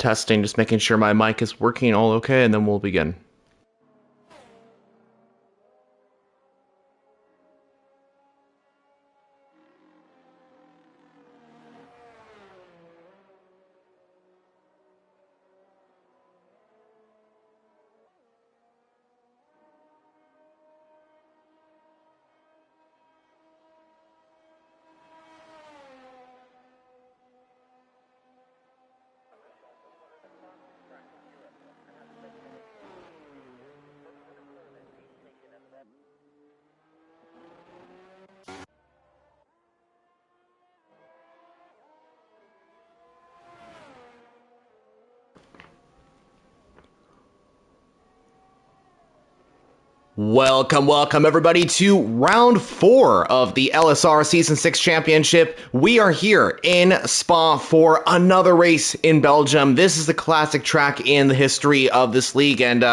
testing, just making sure my mic is working all okay, and then we'll begin. Welcome everybody to round 4 of the LSR Season 6 Championship. We are here in Spa for another race in Belgium. This is the classic track in the history of this league, and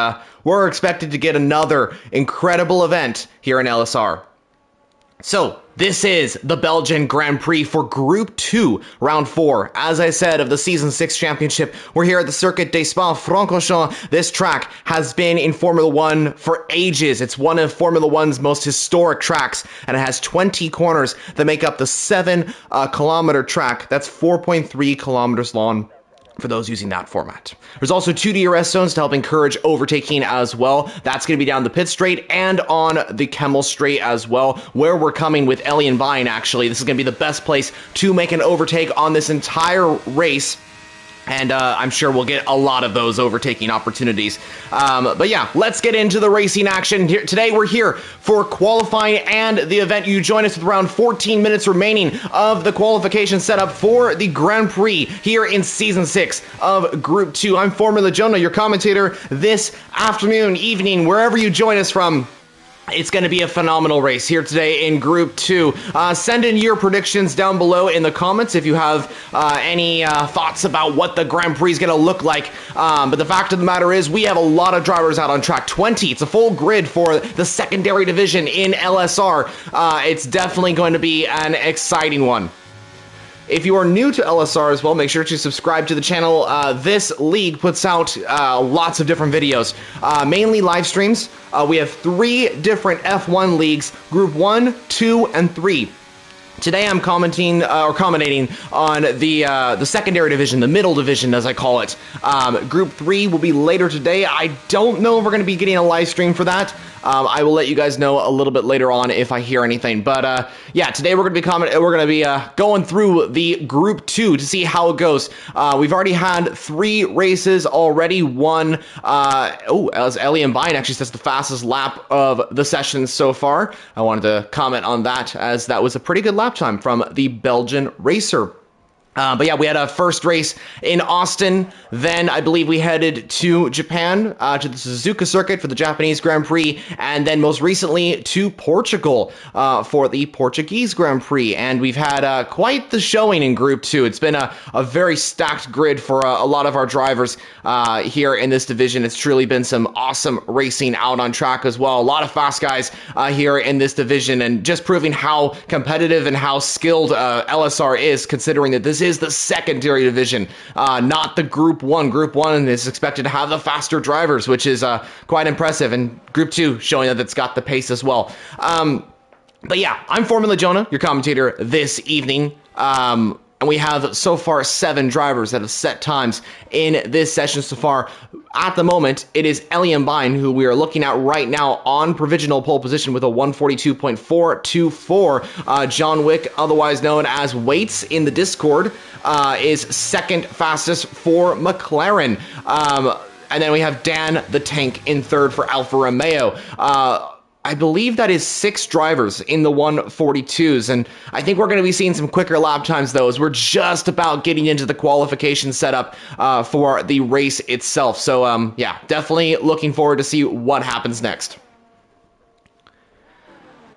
we're expected to get another incredible event here in LSR. So, this is the Belgian Grand Prix for Group 2, Round 4. As I said, of the Season 6 Championship, we're here at the Circuit des Spa-Francorchamps. This track has been in Formula 1 for ages. It's one of Formula 1's most historic tracks, and it has 20 corners that make up the 7-kilometer track. That's 4.3 kilometers long for those using that format. There's also 2 DRS zones to help encourage overtaking as well. That's going to be down the pit straight and on the Kemmel straight as well, where we're coming with Ellie and Vine, actually. This is going to be the best place to make an overtake on this entire race. And I'm sure we'll get a lot of those overtaking opportunities. But yeah, let's get into the racing action. Today we're here for qualifying and the event. You join us with around 14 minutes remaining of the qualification setup for the Grand Prix here in Season 6 of Group 2. I'm Formula Jonah, your commentator this afternoon, evening, wherever you join us from. It's going to be a phenomenal race here today in Group 2. Send in your predictions down below in the comments if you have any thoughts about what the Grand Prix is going to look like. But the fact of the matter is we have a lot of drivers out on track. 20. It's a full grid for the secondary division in LSR. It's definitely going to be an exciting one. If you are new to LSR as well, make sure to subscribe to the channel. This league puts out lots of different videos, mainly live streams. We have 3 different F1 leagues, Group 1, 2, and 3. Today I'm commentating on the secondary division, the middle division as I call it. Group 3 will be later today. I don't know if we're going to be getting a live stream for that. I will let you guys know a little bit later on if I hear anything. But yeah, today we're going to be going through the Group 2 to see how it goes. We've already had 3 races already. One, as Ellie and Vine actually says, the fastest lap of the session so far. I wanted to comment on that as that was a pretty good lap time from the Belgian racer. But yeah, we had a first race in Austin. Then I believe we headed to Japan, to the Suzuka circuit for the Japanese Grand Prix. And then most recently to Portugal for the Portuguese Grand Prix. And we've had quite the showing in Group 2. It's been a very stacked grid for a lot of our drivers here in this division. It's truly been some awesome racing out on track as well. A lot of fast guys here in this division, and just proving how competitive and how skilled LSR is, considering that this is the secondary division, not the Group 1. Group 1 is expected to have the faster drivers, which is quite impressive, and Group 2 showing that it's got the pace as well. But yeah, I'm Formula Jonah, your commentator this evening. And we have so far 7 drivers that have set times in this session so far. At the moment, it is Ellie and Vine, who we are looking at right now on provisional pole position with a 142.424. John Wick, otherwise known as Waits in the Discord, is second fastest for McLaren. And then we have Dan the Tank in third for Alfa Romeo. I believe that is 6 drivers in the 142s, and I think we're going to be seeing some quicker lap times, though, as we're just about getting into the qualification setup for the race itself. So, yeah, definitely looking forward to see what happens next.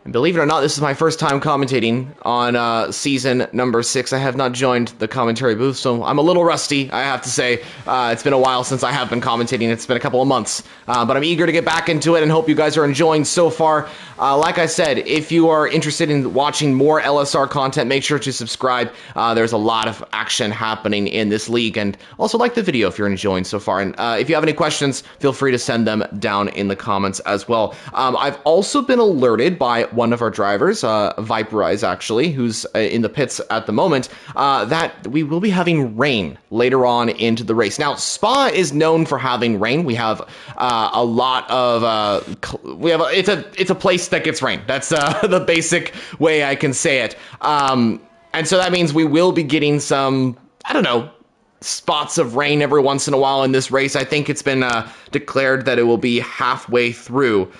And believe it or not, this is my first time commentating on season number 6. I have not joined the commentary booth, so I'm a little rusty, I have to say. It's been a while since I have been commentating. It's been a couple of months, but I'm eager to get back into it and hope you guys are enjoying so far. Like I said, if you are interested in watching more LSR content, make sure to subscribe. There's a lot of action happening in this league, and also like the video if you're enjoying so far. And if you have any questions, feel free to send them down in the comments as well. I've also been alerted by one of our drivers, Viperize actually, who's in the pits at the moment, that we will be having rain later on into the race. Now, Spa is known for having rain. We have a lot of it's a place that gets rain. That's the basic way I can say it. And so that means we will be getting some, I don't know, spots of rain every once in a while in this race. I think it's been declared that it will be halfway through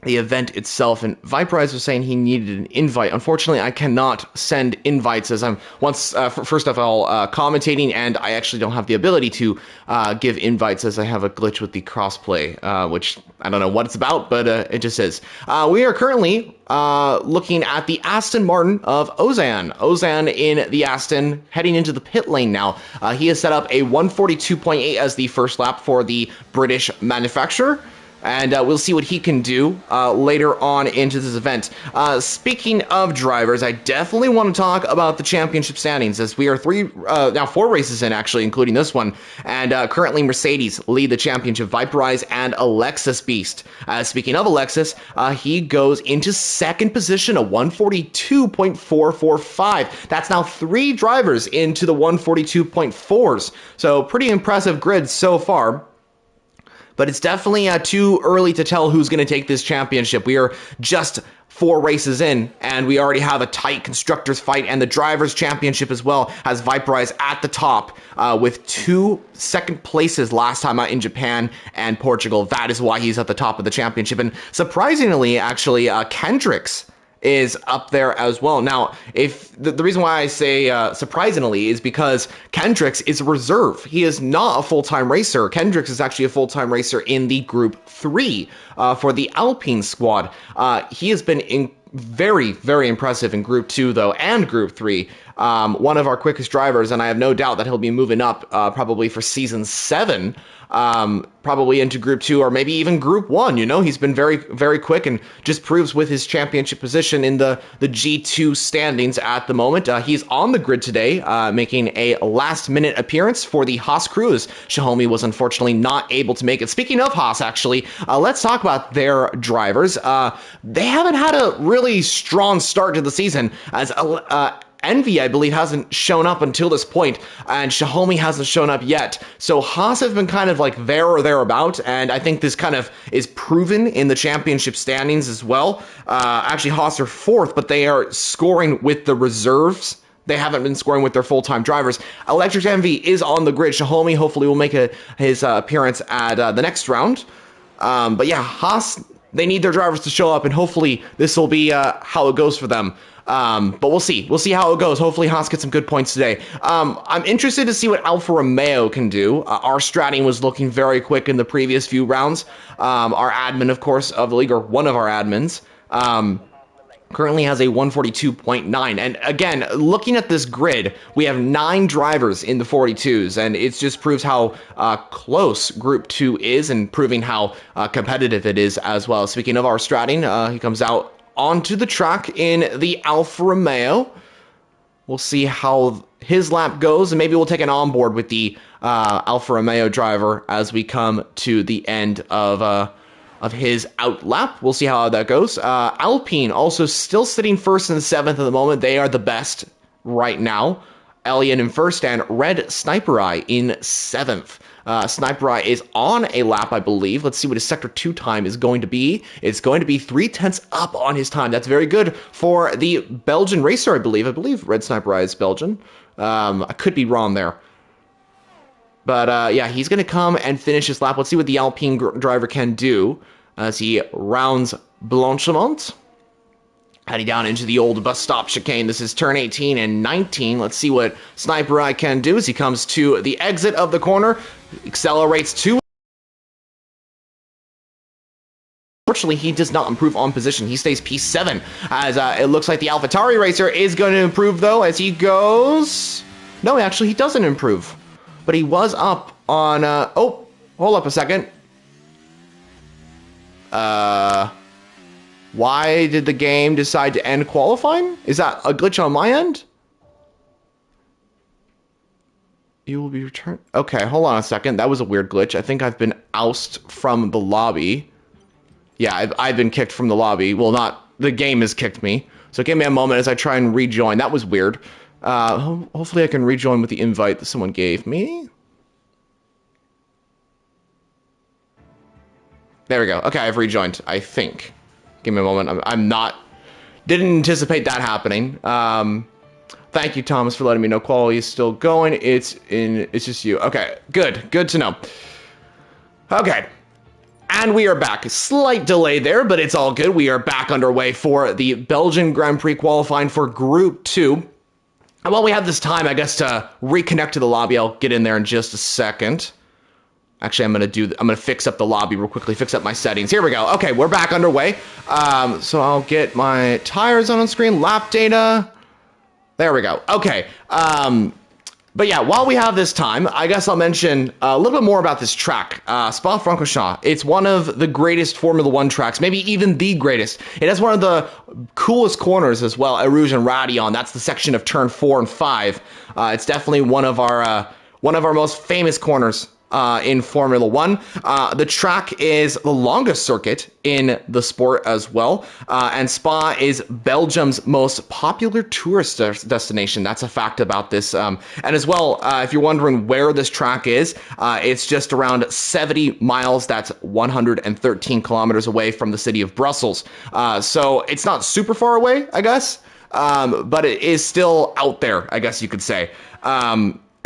the event itself, and Viperize was saying he needed an invite. Unfortunately, I cannot send invites as I'm first of all commentating, and I actually don't have the ability to give invites as I have a glitch with the crossplay, which I don't know what it's about, but it just is. We are currently looking at the Aston Martin of Ozan. Ozan in the Aston, heading into the pit lane now. He has set up a 142.8 as the first lap for the British manufacturer. And we'll see what he can do later on into this event. Speaking of drivers, I definitely want to talk about the championship standings, as we are now 4 races in, actually, including this one. And currently, Mercedes lead the championship, Viperize and Alexis Beast. Speaking of Alexis, he goes into second position, a 142.445. That's now 3 drivers into the 142.4s. So pretty impressive grid so far. But it's definitely too early to tell who's going to take this championship. We are just 4 races in, and we already have a tight constructors fight, and the drivers' championship as well has Viperize at the top with 2 second places last time out in Japan and Portugal. That is why he's at the top of the championship. And surprisingly, actually, Kendricks is up there as well. Now, if the reason why I say surprisingly is because Kendricks is a reserve. He is not a full-time racer. Kendricks is actually a full-time racer in the Group 3 for the Alpine squad. He has been very, very impressive in Group 2, though, and Group 3. One of our quickest drivers, and I have no doubt that he'll be moving up probably for Season 7, probably into Group 2 or maybe even Group 1. You know, he's been very, very quick and just proves with his championship position in the G2 standings at the moment. He's on the grid today, making a last-minute appearance for the Haas crew, as Xiaomi was unfortunately not able to make it. Speaking of Haas, actually, let's talk about their drivers. They haven't had a really strong start to the season, as Envy, I believe, hasn't shown up until this point, and Xiaomi hasn't shown up yet. So Haas have been kind of like there or thereabout, and I think this kind of is proven in the championship standings as well. Actually, Haas are 4th, but they are scoring with the reserves. They haven't been scoring with their full-time drivers. Electric Envy is on the grid. Xiaomi hopefully will make his appearance at the next round. But yeah, Haas, they need their drivers to show up, and hopefully this will be how it goes for them. But we'll see. We'll see how it goes. Hopefully Haas gets some good points today. I'm interested to see what Alfa Romeo can do. Our stratting was looking very quick in the previous few rounds. Our admin, of course, of the league, or one of our admins, currently has a 142.9. And again, looking at this grid, we have 9 drivers in the 42s, and it just proves how close Group 2 is, and proving how competitive it is as well. Speaking of our stratting, he comes out onto the track in the Alfa Romeo. We'll see how his lap goes, and maybe we'll take an onboard with the Alfa Romeo driver as we come to the end of his out lap. We'll see how that goes. Alpine also still sitting 1st and 7th at the moment. They are the best right now. Elliott in 1st and Red Sniper Eye in 7th. Sniper Eye is on a lap, I believe. Let's see what his Sector 2 time is going to be. It's going to be 3/10 up on his time. That's very good for the Belgian racer, I believe. I believe Red Sniper Eye is Belgian. I could be wrong there. But yeah, he's going to come and finish his lap. Let's see what the Alpine driver can do as he rounds Blanchimont. Heading down into the old bus stop chicane. This is turn 18 and 19. Let's see what Sniper Eye can do as he comes to the exit of the corner. Accelerates to unfortunately, he does not improve on position. He stays P7, as it looks like the AlphaTauri racer is going to improve, though, as he goes... No, actually, he doesn't improve. But he was up on... Oh, hold up a second. Why did the game decide to end qualifying? Is that a glitch on my end? You will be returned. Okay, hold on a second. That was a weird glitch. I think I've been ousted from the lobby. Yeah, I've been kicked from the lobby. Well, not... The game has kicked me. So give me a moment as I try and rejoin. That was weird. Hopefully I can rejoin with the invite that someone gave me. There we go. Okay, I've rejoined, I think. Give me a moment. I'm not... Didn't anticipate that happening. Thank you, Thomas, for letting me know quality is still going. It's just you. Okay, good. Good to know. Okay. And we are back. A slight delay there, but it's all good. We are back underway for the Belgian Grand Prix qualifying for Group 2. And while we have this time, I guess, to reconnect to the lobby, I'll get in there in just a second. Actually, I'm gonna fix up the lobby real quickly, fix up my settings. Here we go. Okay, we're back underway. So I'll get my tires on screen, lap data. There we go. Okay. But yeah, while we have this time, I guess I'll mention a little bit more about this track, Spa-Francorchamps. It's one of the greatest Formula One tracks, maybe even the greatest. It has one of the coolest corners as well, Erouge and Raidillon. That's the section of turn 4 and 5. It's definitely one of our most famous corners in Formula One. The track is the longest circuit in the sport as well, and Spa is Belgium's most popular tourist destination. That's a fact about this. And as well, if you're wondering where this track is, it's just around 70 miles. That's 113 kilometers away from the city of Brussels. So it's not super far away, I guess, but it is still out there, I guess you could say.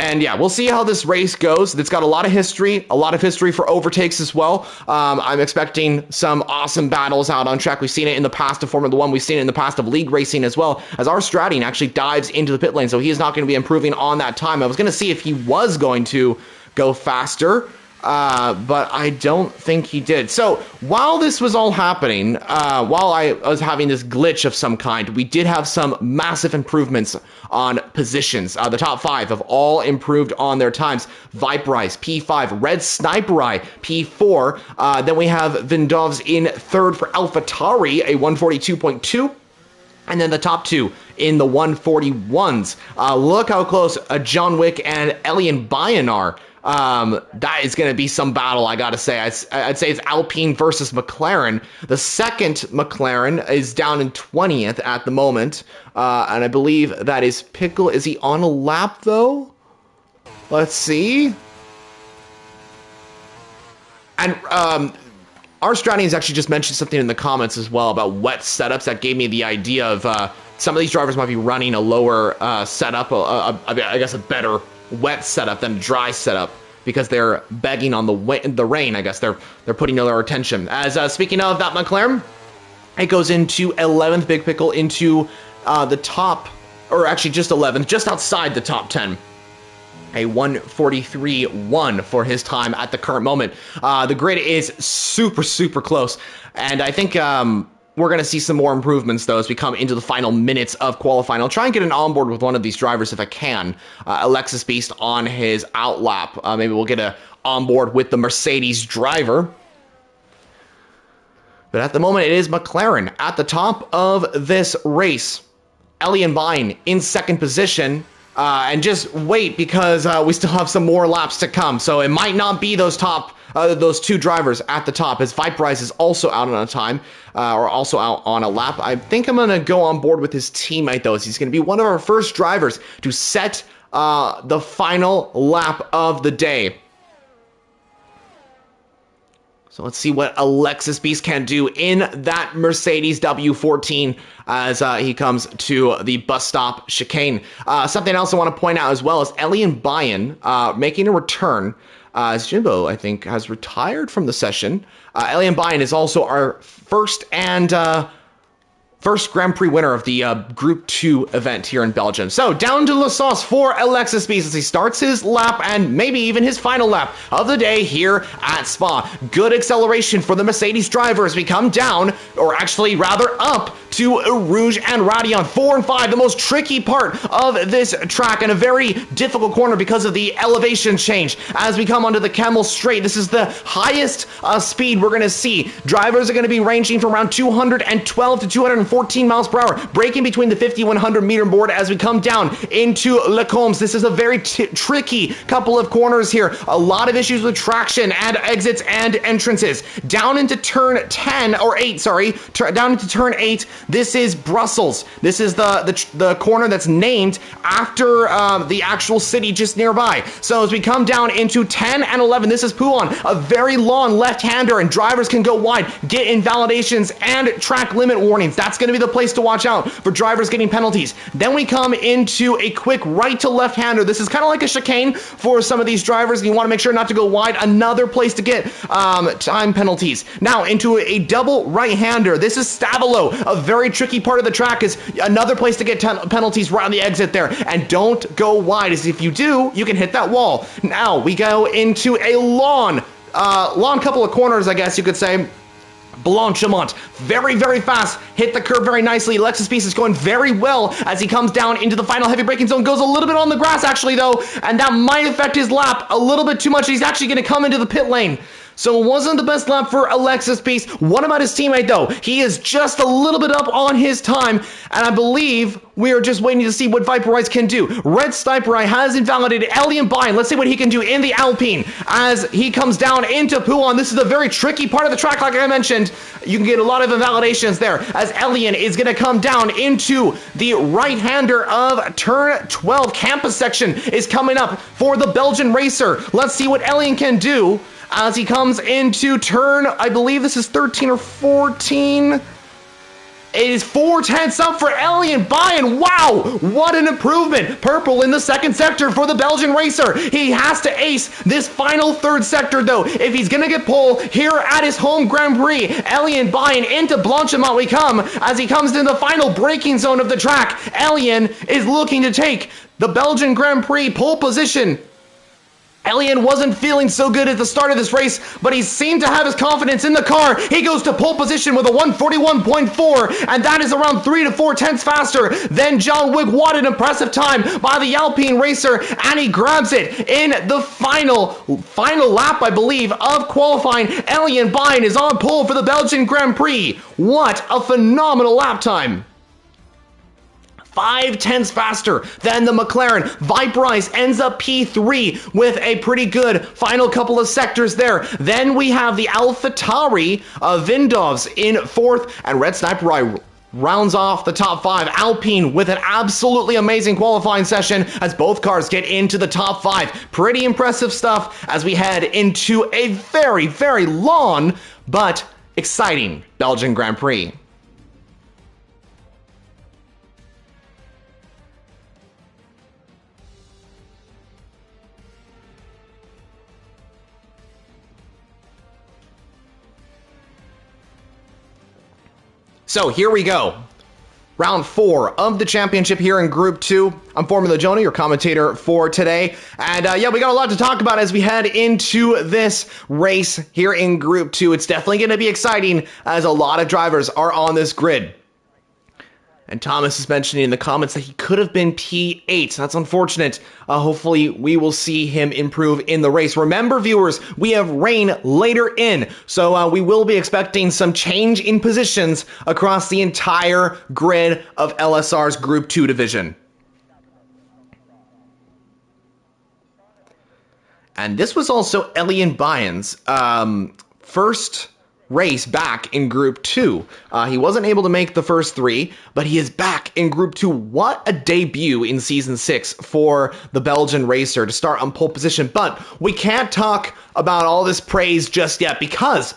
And yeah, we'll see how this race goes. It's got a lot of history for overtakes as well. I'm expecting some awesome battles out on track. We've seen it in the past of Formula One. We've seen it in the past of league racing as well, as our Stradine actually dives into the pit lane. So he is not going to be improving on that time. I was going to see if he was going to go faster, but I don't think he did. So while this was all happening, while I was having this glitch of some kind, we did have some massive improvements on positions. The top 5 have all improved on their times. Viprise, P5, Red Sniper Eye, P4. Then we have Vindovs in 3rd for AlphaTauri, a 142.2. And then the top 2 in the 141s. Look how close John Wick and Elian Bayan are. That is going to be some battle, I gotta say. I'd say it's Alpine versus McLaren. The second McLaren is down in 20th at the moment, and I believe that is Pickle. Is he on a lap, though? Let's see. And our Stradians actually just mentioned something in the comments as well about wet setups. That gave me the idea of some of these drivers might be running a lower setup, I guess a better wet setup than dry setup, because they're begging on the rain. I guess they're putting their attention. As speaking of that McLaren, it goes into 11th, Big Pickle into the top, or actually just 11th, just outside the top 10. A 143.1 for his time at the current moment. The grid is super, super close, and I think we're going to see some more improvements, though, as we come into the final minutes of qualifying. I'll try and get an onboard with one of these drivers if I can. Alexis Beast on his outlap. Maybe we'll get an onboard with the Mercedes driver. But at the moment, it is McLaren at the top of this race. Elian Bayan in 2nd position. And just wait, because we still have some more laps to come. So it might not be those 2 drivers at the top, as Viprise is also out on a time, or also out on a lap. I think I'm going to go on board with his teammate, though, as he's going to be one of our first drivers to set the final lap of the day. So let's see what Alexis Beast can do in that Mercedes W14 as he comes to the bus stop chicane. Something else I want to point out as well is Elian Bayan making a return. As Jimbo, I think, has retired from the session. Elian Bayan is also our first and first Grand Prix winner of the Group 2 event here in Belgium. So down to La Sauce for Alexis Spies as he starts his lap and maybe even his final lap of the day here at Spa. Good acceleration for the Mercedes drivers. We come down, or actually rather up, to Rouge and Radion. 4 and 5, the most tricky part of this track and a very difficult corner because of the elevation change. As we come onto the Camel Straight, this is the highest speed we're going to see. Drivers are going to be ranging from around 212 to 214 miles per hour, braking between the 50-100 meter board as we come down into Le Combes. This is a very tricky couple of corners here. A lot of issues with traction and exits and entrances. Down into turn 10, or 8, sorry, down into turn 8, this is Brussels. This is the corner that's named after the actual city just nearby. So as we come down into 10 and 11, this is Pouan, a very long left-hander, and drivers can go wide, get invalidations and track limit warnings. That's going to be the place to watch out for drivers getting penalties. Then we come into a quick right to left-hander. This is kind of like a chicane for some of these drivers, and you want to make sure not to go wide. Another place to get time penalties. Now into a double right-hander. This is Stavelo, a very tricky part of the track, is another place to get penalties right on the exit there. And don't go wide, as if you do, you can hit that wall. Now we go into a long couple of corners, I guess you could say. Blanchimont, very, very fast, hit the curve very nicely. Alexis Spies is going very well as he comes down into the final heavy braking zone. Goes a little bit on the grass, actually, though, and that might affect his lap a little bit too much. He's actually going to come into the pit lane. So it wasn't the best lap for Alexis Spies. What about his teammate, though? He is just a little bit up on his time, and I believe we are just waiting to see what Viperize can do. Red Sniper has invalidated Elian Bine. Let's see what he can do in the Alpine as he comes down into Pouan. This is a very tricky part of the track, like I mentioned. You can get a lot of invalidations there as Elian is going to come down into the right-hander of turn 12. Campus section is coming up for the Belgian racer. Let's see what Elian can do as he comes into turn, I believe this is 13 or 14. It is 4/10 up for Elian Bine. Wow, what an improvement. Purple in the second sector for the Belgian racer. He has to ace this final third sector, though, if he's going to get pole here at his home Grand Prix. Elian Bine into Blanchimont we come as he comes in the final braking zone of the track. Elian is looking to take the Belgian Grand Prix pole position. Elian wasn't feeling so good at the start of this race, but he seemed to have his confidence in the car. He goes to pole position with a 141.4, and that is around 3 to 4 tenths faster than John Wick. What an impressive time by the Alpine racer, and he grabs it in the final lap, I believe, of qualifying. Elian Bine is on pole for the Belgian Grand Prix. What a phenomenal lap time. 5 tenths faster than the McLaren. Viperize ends up P3 with a pretty good final couple of sectors there. Then we have the AlphaTauri Vindovs in 4th, and Red Sniper rounds off the top 5. Alpine with an absolutely amazing qualifying session as both cars get into the top 5. Pretty impressive stuff as we head into a very, very long but exciting Belgian Grand Prix. So here we go. Round 4 of the championship here in Group 2. I'm Formula Jonah, your commentator for today. And yeah, we got a lot to talk about as we head into this race here in Group 2. It's definitely going to be exciting as a lot of drivers are on this grid. And Thomas is mentioning in the comments that he could have been P8. That's unfortunate. Hopefully, we will see him improve in the race. Remember, viewers, we have rain later in, so we will be expecting some change in positions across the entire grid of LSR's Group 2 division. And this was also Elian Bine's first race back in Group 2. He wasn't able to make the first 3, but he is back in Group 2. What a debut in Season 6 for the Belgian racer to start on pole position. But we can't talk about all this praise just yet because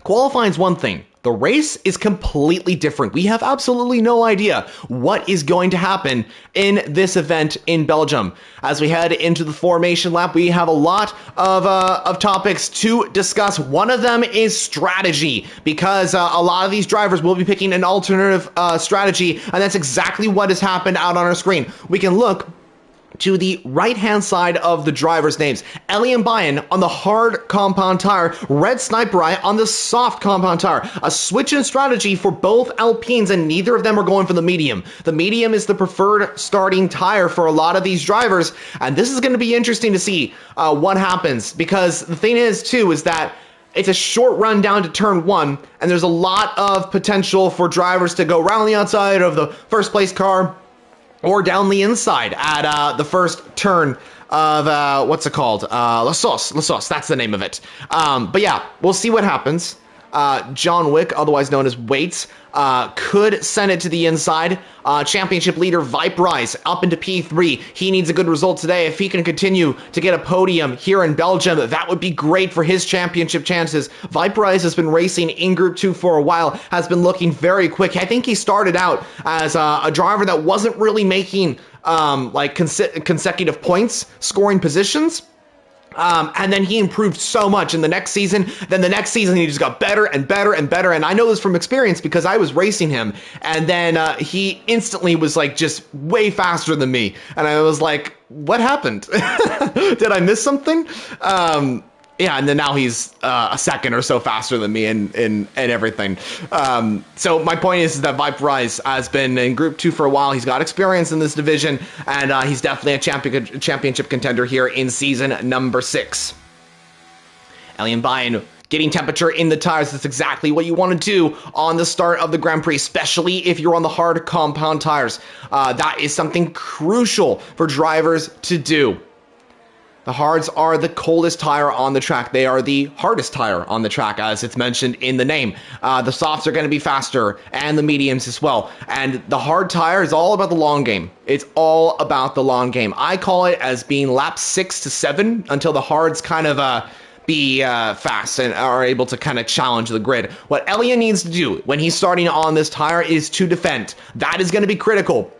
Qualifying's one thing. The race is completely different. We have absolutely no idea what is going to happen in this event in Belgium. As we head into the formation lap, we have a lot of topics to discuss. One of them is strategy, because a lot of these drivers will be picking an alternative strategy, and that's exactly what has happened out on our screen. We can look to the right-hand side of the drivers' names. Elian Bayan on the hard compound tire, Red Sniper Eye on the soft compound tire. A switch in strategy for both Alpines, and neither of them are going for the medium. The medium is the preferred starting tire for a lot of these drivers, and this is going to be interesting to see what happens, because the thing is, too, is that it's a short run down to turn 1, and there's a lot of potential for drivers to go around the outside of the first place car, or down the inside at the first turn of, what's it called? La Sauce, that's the name of it. But yeah, we'll see what happens. John Wick, otherwise known as Waits, could send it to the inside. Championship leader Viperize up into P3. He needs a good result today. If he can continue to get a podium here in Belgium, that would be great for his championship chances. Viperize has been racing in Group 2 for a while, has been looking very quick. I think he started out as a driver that wasn't really making consecutive points, scoring positions. And then he improved so much in the next season. Then the next season, he just got better and better and better. And I know this from experience because I was racing him. And then he instantly was like just way faster than me. And I was like, what happened? Did I miss something? Yeah, and then now he's a second or so faster than me and everything. So my point is that Viperize has been in Group 2 for a while. He's got experience in this division, and he's definitely a championship contender here in season number 6. Elian Bayan getting temperature in the tires. That's exactly what you want to do on the start of the Grand Prix, especially if you're on the hard compound tires. That is something crucial for drivers to do. The hards are the coldest tire on the track. They are the hardest tire on the track, as it's mentioned in the name. The softs are going to be faster, and the mediums as well. And the hard tire is all about the long game. It's all about the long game. I call it as being laps 6 to 7 until the hards kind of be fast and are able to kind of challenge the grid. What Elian needs to do when he's starting on this tire is to defend. That is going to be critical.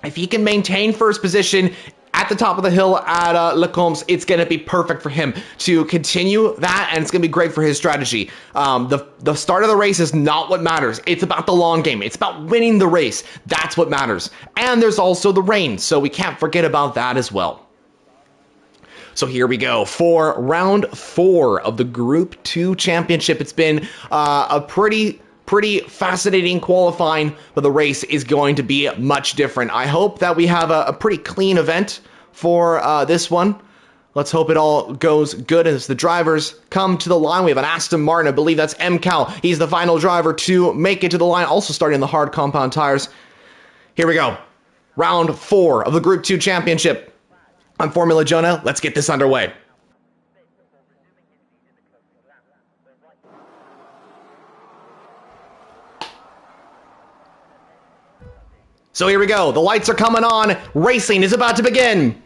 If he can maintain first position at the top of the hill at Le Combes, it's going to be perfect for him to continue that, and it's going to be great for his strategy. The start of the race is not what matters. It's about the long game. It's about winning the race. That's what matters. And there's also the rain, so we can't forget about that as well. So here we go for round 4 of the Group 2 Championship. It's been a pretty fascinating qualifying, but the race is going to be much different. I hope that we have a pretty clean event for this one. Let's hope it all goes good as the drivers come to the line. We have an Aston Martin, I believe that's MCal. He's the final driver to make it to the line, also starting the hard compound tires. Here we go. Round 4 of the Group 2 Championship. I'm Formula Jonah. Let's get this underway. So here we go. The lights are coming on. Racing is about to begin.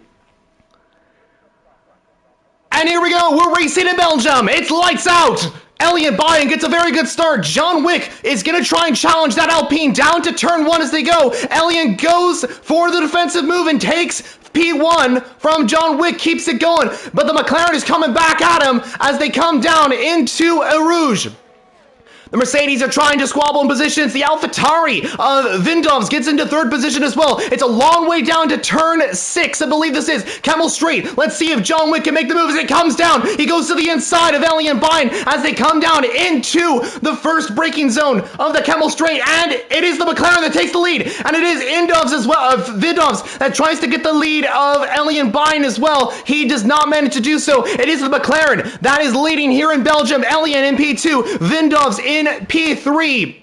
And here we go. We're racing in Belgium. It's lights out. Elian Bayan gets a very good start. John Wick is going to try and challenge that Alpine down to turn 1 as they go. Elian goes for the defensive move and takes P1 from John Wick, keeps it going. But the McLaren is coming back at him as they come down into Eau Rouge. The Mercedes are trying to squabble in positions. The AlphaTauri of Vindovs gets into 3rd position as well. It's a long way down to turn 6, I believe this is. Camel Straight. Let's see if John Wick can make the move as it comes down. He goes to the inside of Elian Bayan as they come down into the first braking zone of the Camel Straight. And it is the McLaren that takes the lead. And it is Vindovs as well, Vindovs that tries to get the lead of Elian Bayan as well. He does not manage to do so. It is the McLaren that is leading here in Belgium. Elian in P2, Vindovs in P3.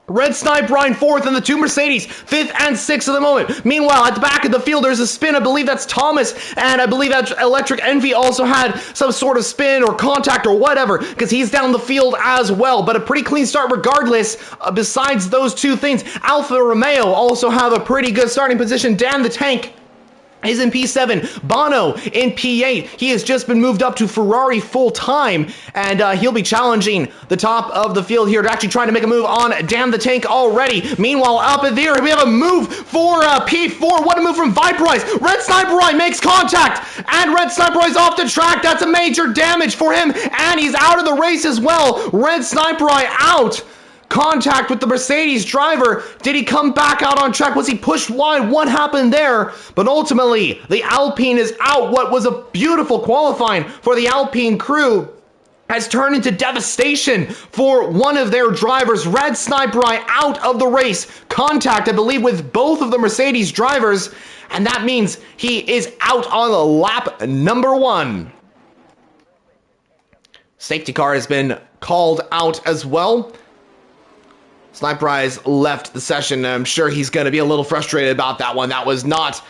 Red Sniper Ryan 4th, and the 2 Mercedes 5th and 6th at the moment. Meanwhile, at the back of the field, there's a spin. I believe that's Thomas, and I believe that Electric Envy also had some sort of spin or contact or whatever, because he's down the field as well. But a pretty clean start regardless, besides those 2 things. Alfa Romeo also have a pretty good starting position. Dan the Tank is in P7. Bono in P8. He has just been moved up to Ferrari full time, and he'll be challenging the top of the field here to actually try to make a move on Damn the Tank already. Meanwhile, up in there, we have a move for P4. What a move from Viprice. Red Sniper Eye makes contact, and Red Sniper Eye's off the track. That's a major damage for him, and he's out of the race as well. Red Sniper Eye out. Contact with the Mercedes driver. Did he come back out on track? Was he pushed wide? What happened there? But ultimately, the Alpine is out. What was a beautiful qualifying for the Alpine crew has turned into devastation for one of their drivers. Red Sniper Eye out of the race. Contact, I believe, with both of the Mercedes drivers. And that means he is out on lap number 1. Safety car has been called out as well. Sniper Eye's left the session, and I'm sure he's going to be a little frustrated about that one. That was not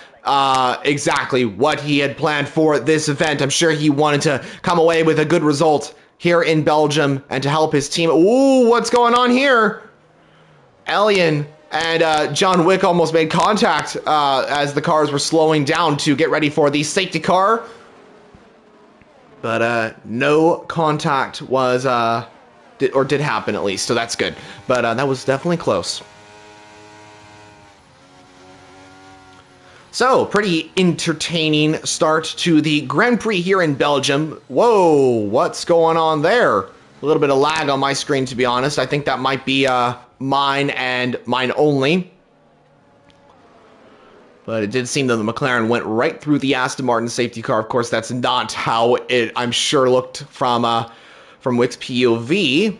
exactly what he had planned for this event. I'm sure he wanted to come away with a good result here in Belgium and to help his team. Ooh, what's going on here? Elian and John Wick almost made contact as the cars were slowing down to get ready for the safety car. But no contact was... did happen at least, so that's good. But that was definitely close. So, pretty entertaining start to the Grand Prix here in Belgium. Whoa, what's going on there? A little bit of lag on my screen, to be honest. I think that might be mine and mine only. But it did seem that the McLaren went right through the Aston Martin safety car. Of course, that's not how it, I'm sure, looked from Wick's POV.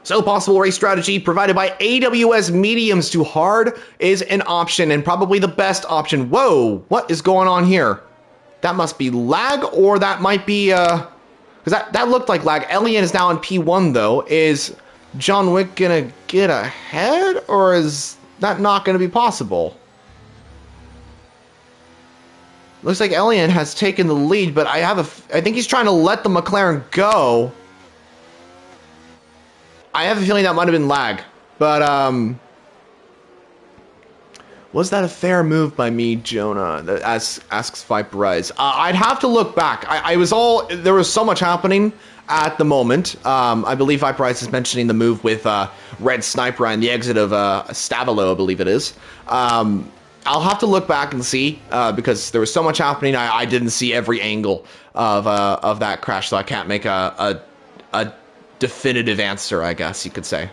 So, possible race strategy provided by AWS mediums to hard is an option, and probably the best option. Whoa, what is going on here? That must be lag, or that might be, because that looked like lag. Elian is now in P1, though. Is John Wick gonna get ahead, or is that not gonna be possible? Looks like Elian has taken the lead, but I think he's trying to let the McLaren go. I have a feeling that might have been lag, but was that a fair move by me, Jonah? Asks Viprice. I'd have to look back. There was so much happening at the moment. I believe Viprice is mentioning the move with Red Sniper and the exit of Stavilo, I believe it is. I'll have to look back and see because there was so much happening. I didn't see every angle of that crash, so I can't make a definitive answer, I guess you could say.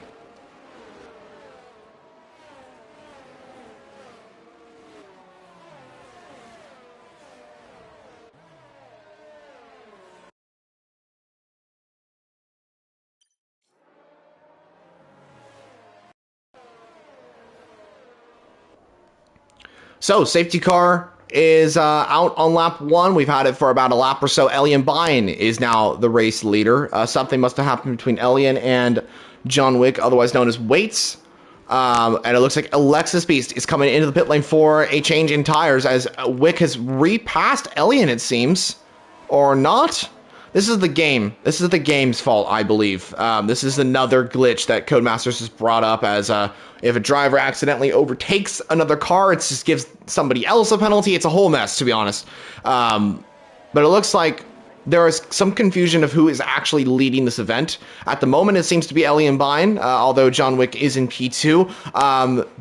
So, safety car is out on lap 1. We've had it for about a lap or so. Elian Bine is now the race leader. Something must have happened between Elian and John Wick, otherwise known as Waits. And it looks like Alexis Beast is coming into the pit lane for a change in tires as Wick has repassed Elian, it seems. Or not? This is the game. This is the game's fault, I believe. This is another glitch that Codemasters has brought up as if a driver accidentally overtakes another car, it just gives somebody else a penalty. It's a whole mess, to be honest. But it looks like there is some confusion of who is actually leading this event. At the moment, it seems to be Elian Bine, although John Wick is in P2.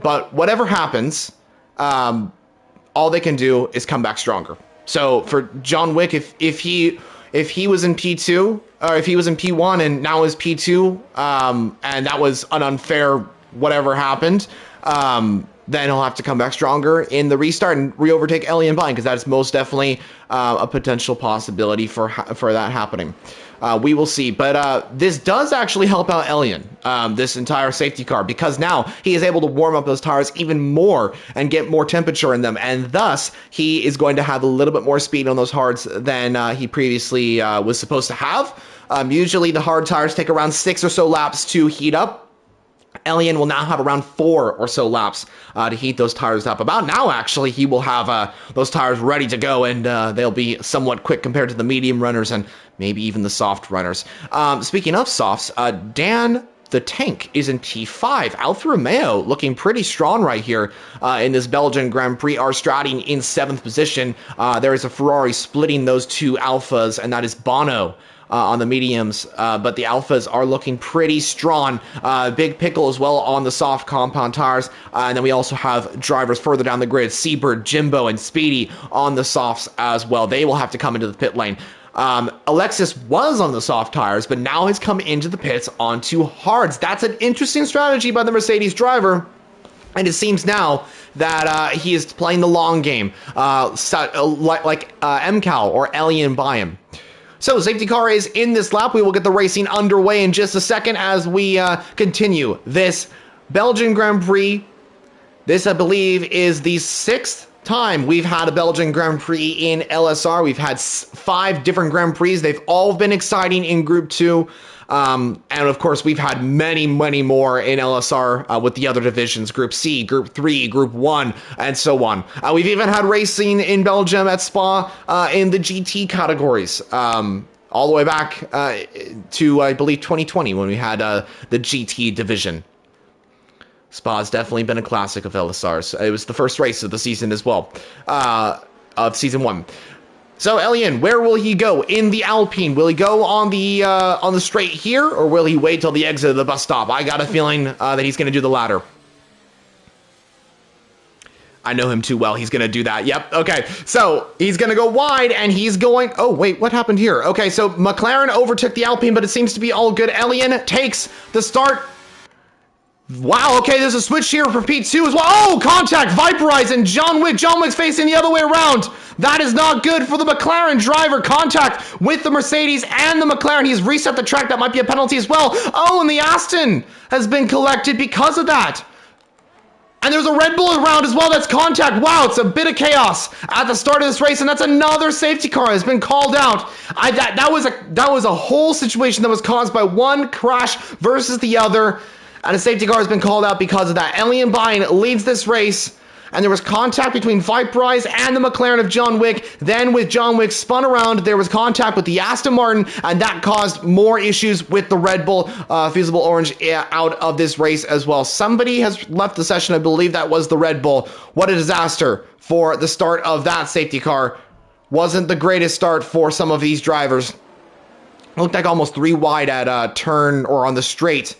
But whatever happens, all they can do is come back stronger. So for John Wick, if he was in P2, or if he was in P1 and now is P2, and that was an unfair whatever happened, then he'll have to come back stronger in the restart and re-overtake Elian Bine, because that is most definitely a potential possibility for that happening. We will see, but this does actually help out Elian, this entire safety car, because now he is able to warm up those tires even more and get more temperature in them, and thus he is going to have a little bit more speed on those hards than he previously was supposed to have. Usually the hard tires take around 6 or so laps to heat up. Elian will now have around 4 or so laps to heat those tires up. About now, actually, he will have those tires ready to go, and they'll be somewhat quick compared to the medium runners and maybe even the soft runners. Speaking of softs, Dan the tank is in T5. Alfa Romeo looking pretty strong right here in this Belgian Grand Prix. Are starting in 7th position. There is a Ferrari splitting those two Alphas, and that is Bono on the mediums, but the Alphas are looking pretty strong. Big Pickle as well on the soft compound tires, and then we also have drivers further down the grid, Seabird, Jimbo, and Speedy on the softs as well. They will have to come into the pit lane. Alexis was on the soft tires, but now has come into the pits onto hards. That's an interesting strategy by the Mercedes driver. And it seems now that he is playing the long game, like MCAL or Elian Bayam. So, safety car is in this lap. We will get the racing underway in just a second as we continue this Belgian Grand Prix. This, I believe, is the 6th time we've had a Belgian Grand Prix in LSR. We've had 5 different Grand Prix. They've all been exciting in Group 2. And of course, we've had many, many more in LSR with the other divisions, Group C, Group 3, Group 1, and so on. We've even had racing in Belgium at Spa in the GT categories, all the way back to, I believe, 2020 when we had the GT division. Spa's definitely been a classic of LSRs. It was the first race of the season as well, of Season 1. So, Elian, where will he go in the Alpine? Will he go on the straight here, or will he wait till the exit of the bus stop? I got a feeling that he's going to do the latter. I know him too well. He's going to do that. Yep. Okay. So, he's going to go wide, and he's going... Oh, wait. What happened here? Okay, so McLaren overtook the Alpine, but it seems to be all good. Elian takes the start... Wow, okay, there's a switch here for P2 as well. Oh, contact, Viperize, and John Wick. John Wick's facing the other way around. That is not good for the McLaren driver. Contact with the Mercedes and the McLaren. He's reset the track. That might be a penalty as well. Oh, and the Aston has been collected because of that. And there's a Red Bull around as well. That's contact. Wow, it's a bit of chaos at the start of this race, and that's another safety car that's been called out. That was a whole situation that was caused by one crash versus the other. And a safety car has been called out because of that. Elian Bayam leads this race, and there was contact between Viperize and the McLaren of John Wick. Then with John Wick spun around, there was contact with the Aston Martin, and that caused more issues with the Red Bull Fusible Orange out of this race as well. Somebody has left the session. I believe that was the Red Bull. What a disaster for the start of that safety car. Wasn't the greatest start for some of these drivers. Looked like almost 3 wide at turn or on the straight.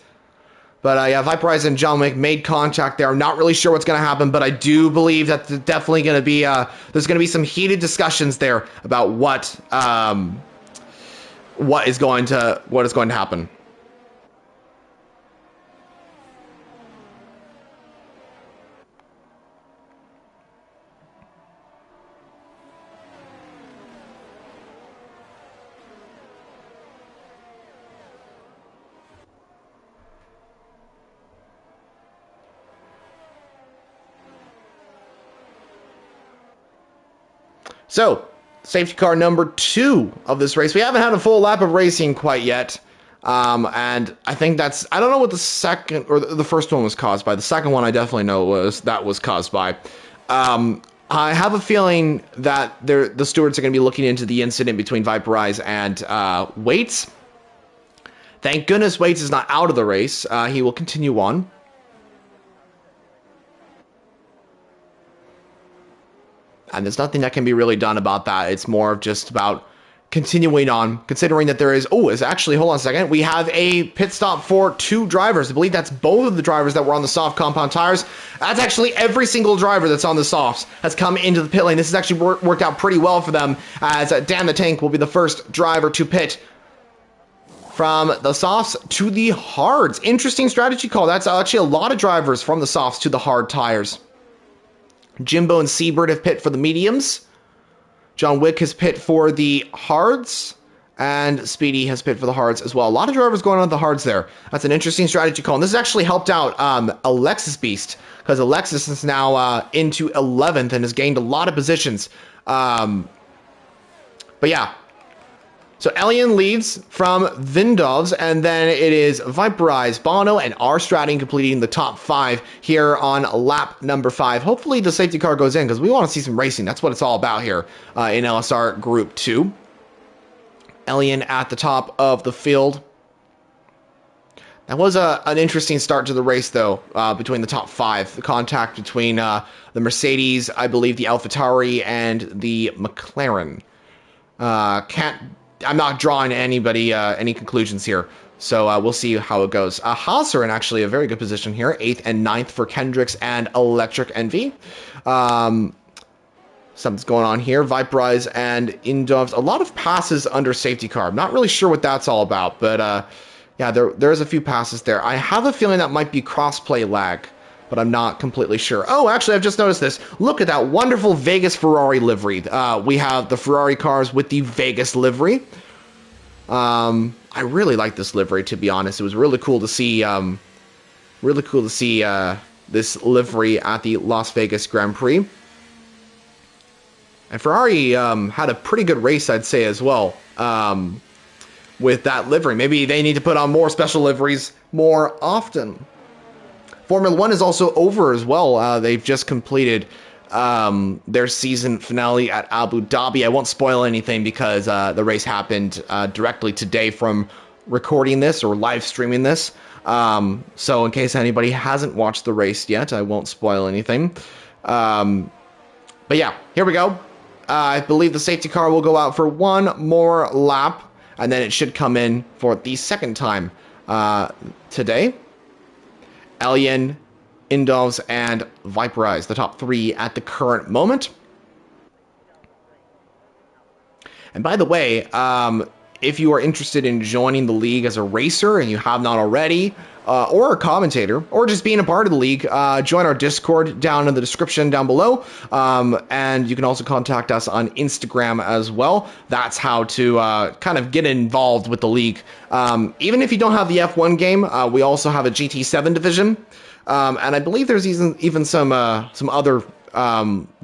But yeah, Viperize and John Wick made contact there. I'm not really sure what's going to happen, but I do believe that there's definitely going to be there's going to be some heated discussions there about what is going to happen. So, safety car number 2 of this race. We haven't had a full lap of racing quite yet. And I think that's... I don't know what the second... or the first one was caused by. The second one I definitely know was caused by. I have a feeling that the stewards are going to be looking into the incident between Viperize and Waits. Thank goodness Waits is not out of the race. He will continue on. And there's nothing that can be really done about that. It's more of just about continuing on, considering that there is... Oh, it's actually... Hold on a second. We have a pit stop for 2 drivers. I believe that's both of the drivers that were on the soft compound tires. That's actually every single driver that's on the softs has come into the pit lane. This has actually worked out pretty well for them, as Dan the Tank will be the first driver to pit from the softs to the hards. Interesting strategy call. That's actually a lot of drivers from the softs to the hard tires. Jimbo and Seabird have pit for the mediums. John Wick has pit for the hards. And Speedy has pit for the hards as well. A lot of drivers going on the hards there. That's an interesting strategy call. And this has actually helped out Alexis Beast, because Alexis is now into 11th and has gained a lot of positions. But yeah. So Elian leads from Vindovs, and then it is Viperize, Bono, and R Stratting completing the top 5 here on lap number 5. Hopefully the safety car goes in, because we want to see some racing. That's what it's all about here in LSR Group 2. Elian at the top of the field. That was an interesting start to the race, though, between the top five. The contact between the Mercedes, I believe the AlphaTauri, and the McLaren. I'm not drawing anybody any conclusions here, so we'll see how it goes. Haas are in actually a very good position here, 8th and 9th for Kendricks and Electric Envy. Something's going on here. Viperize and Indovs. A lot of passes under safety car. I'm not really sure what that's all about, but yeah, there's a few passes there. I have a feeling that might be crossplay lag, but I'm not completely sure. Oh, actually, I've just noticed this. Look at that wonderful Vegas Ferrari livery. We have the Ferrari cars with the Vegas livery. I really like this livery, to be honest. It was really cool to see. This livery at the Las Vegas Grand Prix. And Ferrari had a pretty good race, I'd say, as well, with that livery. Maybe they need to put on more special liveries more often. Formula One is also over as well. They've just completed their season finale at Abu Dhabi. I won't spoil anything because the race happened directly today from recording this or live streaming this. So in case anybody hasn't watched the race yet, I won't spoil anything. But yeah, here we go. I believe the safety car will go out for one more lap, and then it should come in for the second time today. Alien, Indovs, and Viperize, the top three at the current moment. And by the way, if you are interested in joining the league as a racer and you have not already, or a commentator, or just being a part of the league, join our Discord down in the description down below. And you can also contact us on Instagram as well. That's how to kind of get involved with the league. Even if you don't have the F1 game, we also have a GT7 division. And I believe there's even some other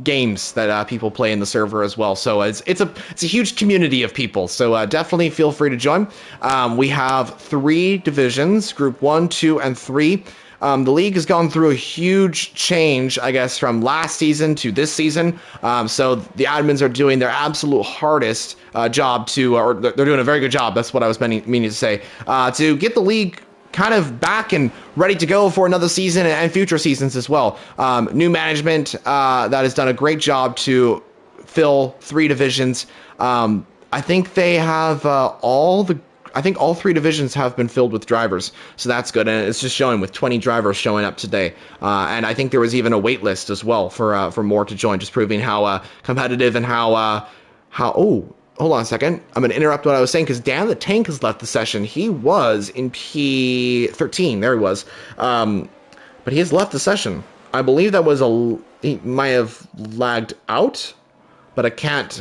games that people play in the server as well. So it's a huge community of people. So definitely feel free to join. We have 3 divisions, Group 1, 2, and 3. The league has gone through a huge change, I guess, from last season to this season. So the admins are doing their absolute hardest job to, or they're doing a very good job. That's what I was meaning to say, to get the league kind of back and ready to go for another season and future seasons as well. New management that has done a great job to fill 3 divisions. I think they have all 3 divisions have been filled with drivers, so that's good. And it's just showing with 20 drivers showing up today. And I think there was even a wait list as well for more to join, just proving how competitive and how hold on a second. I'm going to interrupt what I was saying because Dan the Tank has left the session. He was in P13. There he was. But he has left the session. I believe that was he might have lagged out, but I can't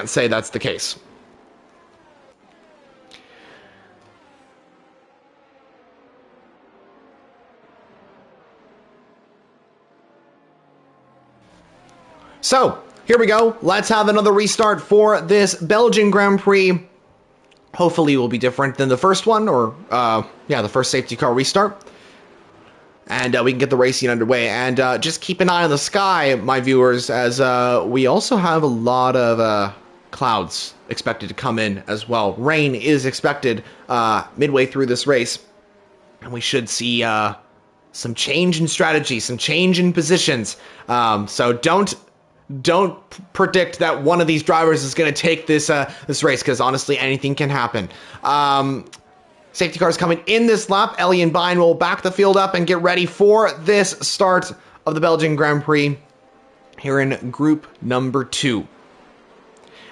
say that's the case. So, here we go. Let's have another restart for this Belgian Grand Prix. Hopefully it will be different than the first one, or, the first safety car restart. And we can get the racing underway. And just keep an eye on the sky, my viewers, as we also have a lot of clouds expected to come in as well. Rain is expected midway through this race. And we should see some change in strategy, some change in positions. So don't predict that one of these drivers is going to take this race, because honestly, anything can happen. Safety cars coming in this lap. Ellie and Bine will back the field up and get ready for this start of the Belgian Grand Prix here in group number 2.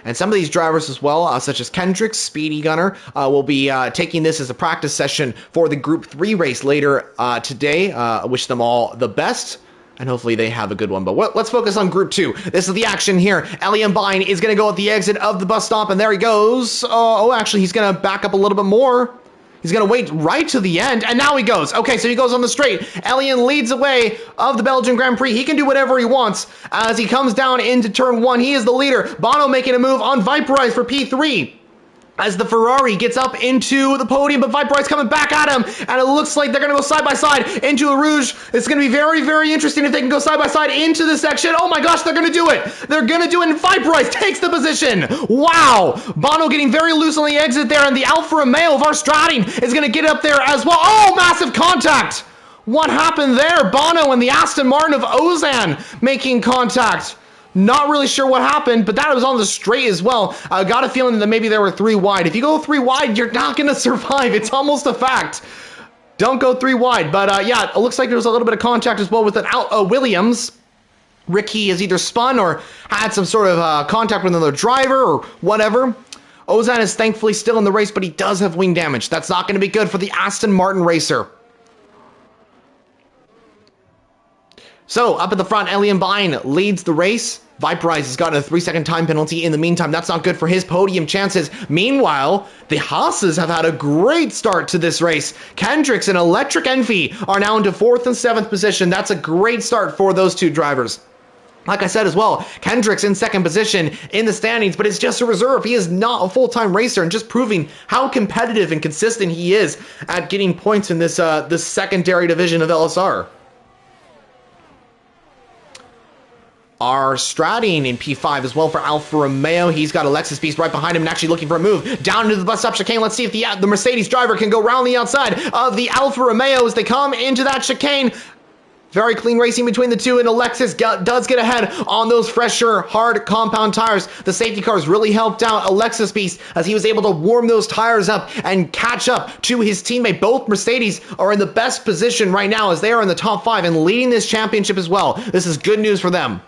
And some of these drivers as well, such as Kendrick, Speedy Gunner, will be taking this as a practice session for the Group 3 race later today. I wish them all the best. And hopefully they have a good one. But let's focus on Group 2. This is the action here. Ellie and Bine is going to go at the exit of the bus stop. And there he goes. Actually, he's going to back up a little bit more. He's going to wait right to the end. And now he goes. Okay, so he goes on the straight. Elian leads the way of the Belgian Grand Prix. He can do whatever he wants as he comes down into turn 1. He is the leader. Bono making a move on Viperize for P3. as the Ferrari gets up into the podium, but Viper's coming back at him, and it looks like they're going to go side by side into a Rouge. It's going to be very, very interesting if they can go side by side into the section. Oh my gosh, they're going to do it. They're going to do it, and Viper takes the position. Wow. Bono getting very loose on the exit there, and the Alfa Romeo of Arstrading is going to get up there as well. Oh, massive contact. What happened there? Bono and the Aston Martin of Ozan making contact. Not really sure what happened, but that was on the straight as well. I got a feeling that maybe there were 3 wide. If you go 3 wide, you're not going to survive. It's almost a fact. Don't go 3 wide. But yeah, it looks like there was a little bit of contact as well with an Williams. Ricky has either spun or had some sort of contact with another driver or whatever. Ozan is thankfully still in the race, but he does have wing damage. That's not going to be good for the Aston Martin racer. So, up at the front, Elian Bine leads the race. Viperize has gotten a 3-second time penalty in the meantime. That's not good for his podium chances. Meanwhile, the Haas's have had a great start to this race. Kendricks and Electric Envy are now into 4th and 7th position. That's a great start for those 2 drivers. Like I said as well, Kendricks in 2nd position in the standings, but it's just a reserve. He is not a full-time racer, and just proving how competitive and consistent he is at getting points in this secondary division of LSR. Arstrading in P5 as well for Alfa Romeo. He's got Alexis Beast right behind him and actually looking for a move down into the bus stop chicane. Let's see if the Mercedes driver can go around the outside of the Alfa Romeo as they come into that chicane. Very clean racing between the 2, and Alexis does get ahead on those fresher, hard compound tires. The safety cars really helped out Alexis Beast as he was able to warm those tires up and catch up to his teammate. Both Mercedes are in the best position right now as they are in the top 5 and leading this championship as well. This is good news for them.